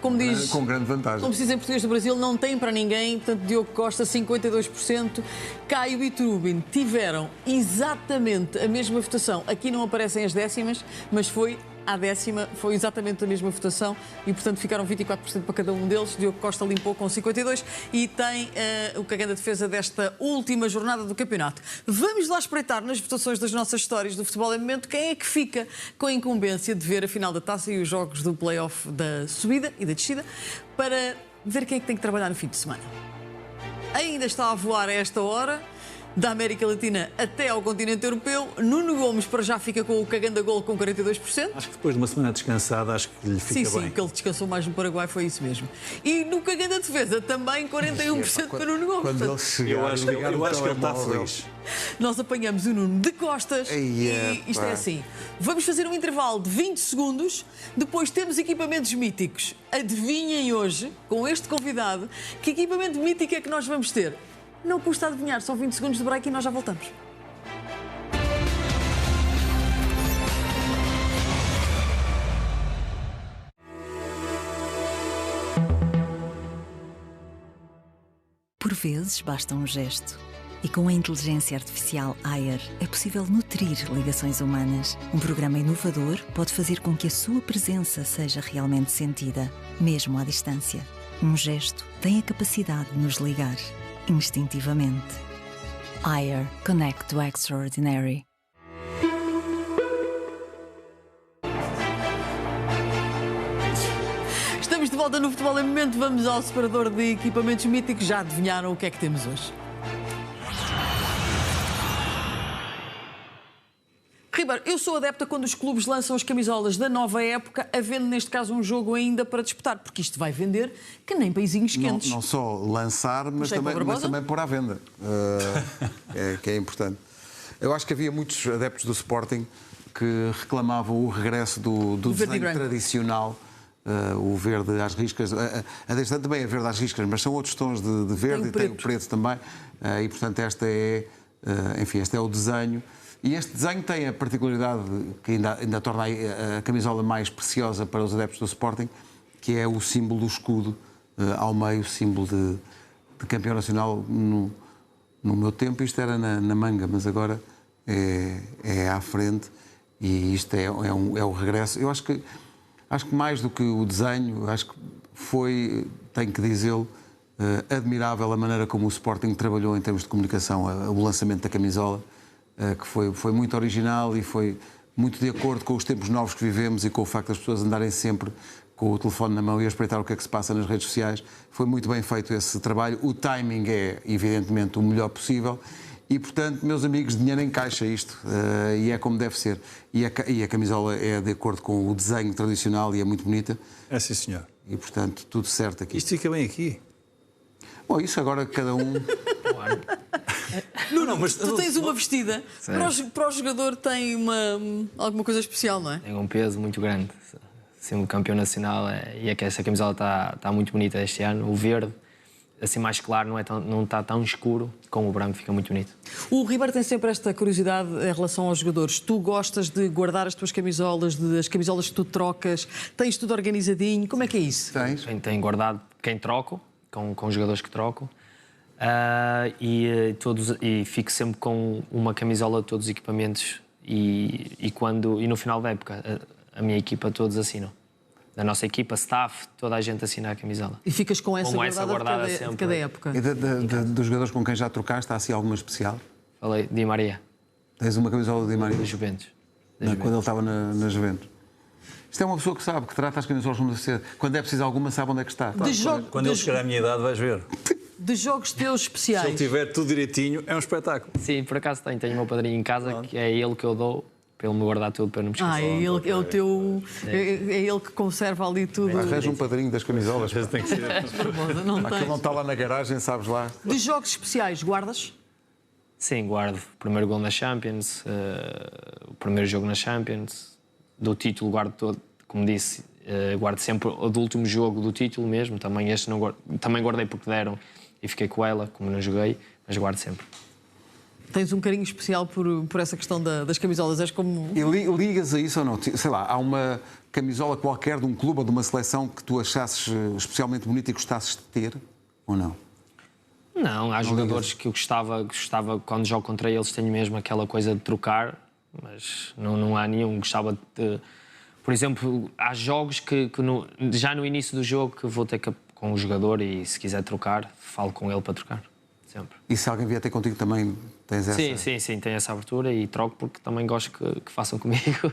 A: Como diz...
B: Com grande vantagem.
A: Como se diz em português do Brasil, não tem para ninguém. Portanto, Diogo Costa, 52%. Caio e Trubin tiveram exatamente a mesma votação. Aqui não aparecem as décimas, mas foi à décima, foi exatamente a mesma votação e, portanto, ficaram 24% para cada um deles. Diogo Costa limpou com 52% e tem o Caganda Defesa desta última jornada do campeonato. Vamos lá espreitar nas votações das nossas histórias do Futebol em Momento quem é que fica com a incumbência de ver a final da taça e os jogos do play-off da subida e da descida para ver quem é que tem que trabalhar no fim de semana. Ainda está a voar a esta hora, da América Latina até ao continente europeu. Nuno Gomes para já fica com o Caganda Gol com 42%.
C: Acho que depois de uma semana descansada, acho que lhe fica bem.
A: Sim, que ele descansou mais no Paraguai, foi isso mesmo. E no Caganda Defesa também 41% para Nuno Gomes.
B: Quando ele
A: Portanto,
B: chegar,
C: Eu acho que ele está feliz.
A: nós apanhamos o Nuno de costas e isto é assim. Vamos fazer um intervalo de 20 segundos, depois temos equipamentos míticos. Adivinhem hoje, com este convidado, que equipamento mítico é que nós vamos ter? Não custa adivinhar, são 20 segundos de break e nós já voltamos.
F: Por vezes basta um gesto. E com a inteligência artificial Ayer é possível nutrir ligações humanas. Um programa inovador pode fazer com que a sua presença seja realmente sentida, mesmo à distância. Um gesto tem a capacidade de nos ligar, instintivamente. Ayer. Connect to Extraordinary.
A: Estamos de volta no Futebol em Momento. Vamos ao separador de equipamentos míticos. Já adivinharam o que é que temos hoje? Ribeiro, eu sou adepta quando os clubes lançam as camisolas da nova época, havendo neste caso um jogo ainda para disputar, porque isto vai vender que nem peizinhos quentes.
B: Não só lançar, mas também pôr à venda, que é importante. Eu acho que havia muitos adeptos do Sporting que reclamavam o regresso do desenho tradicional, o verde às riscas. A deste também é verde às riscas, mas são outros tons de verde, e tem o preto também. E, portanto, este é o desenho. E este desenho tem a particularidade que ainda torna a camisola mais preciosa para os adeptos do Sporting, que é o símbolo do escudo ao meio, símbolo de campeão nacional. No meu tempo isto era na manga, mas agora é à frente, e isto é o regresso. Eu acho que mais do que o desenho, acho que tenho que dizê-lo, admirável a maneira como o Sporting trabalhou em termos de comunicação, o lançamento da camisola, que foi muito original e foi muito de acordo com os tempos novos que vivemos e com o facto das pessoas andarem sempre com o telefone na mão e a espreitar o que é que se passa nas redes sociais. Foi muito bem feito esse trabalho. O timing é, evidentemente, o melhor possível e, portanto, meus amigos, dinheiro em caixa isto, e é como deve ser. E a camisola é de acordo com o desenho tradicional e é muito bonita.
C: É sim, senhor.
B: E, portanto, tudo certo aqui.
C: Isto fica bem aqui.
B: Bom, isso agora cada um...
A: Não, mas tu tens uma vestida. Para o jogador tem alguma coisa especial, não é?
D: Tem um peso muito grande. Sendo campeão nacional, e é que essa camisola está muito bonita este ano. O verde, assim mais claro, não está tão escuro como o branco, fica muito bonito.
A: O Ribeiro tem sempre esta curiosidade em relação aos jogadores. Tu gostas de guardar as tuas camisolas, as camisolas que tu trocas, tens tudo organizadinho, como é que é isso?
D: Tenho guardado quem troco, com os jogadores que troco. E fico sempre com uma camisola de todos os equipamentos e no final da época a minha equipa todos assinam. Da nossa equipa, staff, toda a gente assina a camisola.
A: E ficas com essa guardada de cada época?
B: E dos jogadores com quem já trocaste, há assim alguma especial?
D: Falei, Di Maria.
B: Tens uma camisola de Di Maria?
D: Da Juventus.
B: Quando ele estava na Juventus. Isto é uma pessoa que sabe, que trata as camisolas como deve ser. Quando é preciso alguma, sabe onde é que está.
C: Quando ele chegar à minha idade, vais ver.
A: De jogos teus especiais.
C: Se ele tiver tudo direitinho, é um espetáculo.
D: Sim, por acaso tenho o meu padrinho em casa, que é ele que eu dou, para ele me guardar tudo, para não me esquecer.
A: É ele que conserva ali tudo.
B: Arranja um padrinho das camisolas.
C: Tem que ser.
B: Aquilo não está lá na garagem, sabes lá.
A: De jogos especiais, guardas?
D: Sim, guardo. O primeiro gol na Champions, o primeiro jogo na Champions. Do título guardo todo, como disse, guardo sempre o do último jogo do título mesmo. Também este não guardo, também guardei porque deram e fiquei com ela, como não joguei, mas guardo sempre.
A: Tens um carinho especial por essa questão das camisolas? És como...
B: E ligas a isso ou não? Sei lá, há uma camisola qualquer de um clube ou de uma seleção que tu achasses especialmente bonita e gostasses de ter, ou não?
D: Não, há jogadores que eu gostava quando jogo contra eles, tenho mesmo aquela coisa de trocar, mas não há nenhum. Gostava de... Por exemplo, há jogos que já no início do jogo que vou ter com o jogador e se quiser trocar, falo com ele para trocar. Sempre.
B: E se alguém vier ter contigo também tens essa...
D: Sim, tenho essa abertura e troco porque também gosto que façam comigo.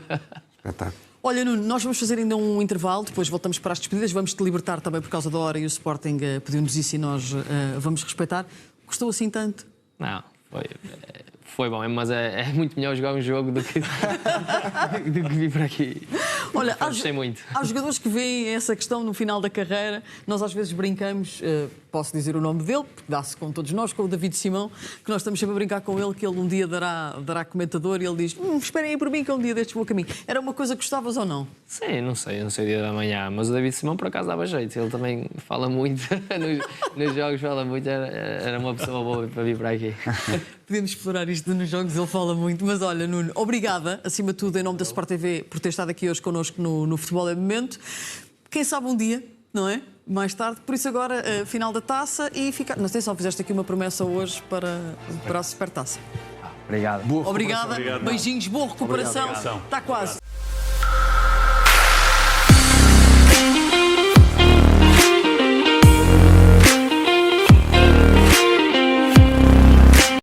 B: Espetáculo.
A: Olha, Nuno, nós vamos fazer ainda um intervalo, depois voltamos para as despedidas, vamos-te libertar também por causa da hora e o Sporting pediu-nos isso e nós vamos respeitar. Gostou assim tanto?
D: Não, foi bom, mas é muito melhor jogar um jogo do que vir para aqui.
A: Olha,
D: gostei muito.
A: Há jogadores que veem essa questão no final da carreira. Nós às vezes brincamos, posso dizer o nome dele, porque dá-se com todos nós, com o David Simão, que nós estamos sempre a brincar com ele, que ele um dia dará comentador e ele diz: esperem aí por mim que um dia destes vou a caminho. Era uma coisa que gostavas ou não?
D: Sim, não sei o dia da manhã, mas o David Simão por acaso dava jeito. Ele também fala muito, nos jogos fala muito, era uma pessoa boa para vir para aqui.
A: Podemos explorar isto nos jogos, ele fala muito. Mas olha, Nuno, obrigada, acima de tudo, em nome da Sport TV, por ter estado aqui hoje connosco no Futebol é Momento. Quem sabe um dia, não é? Mais tarde, por isso agora, final da taça e ficar. Não sei se só fizeste aqui uma promessa hoje para a Supertaça.
D: Obrigado.
A: Obrigada, beijinhos, boa recuperação. Está quase.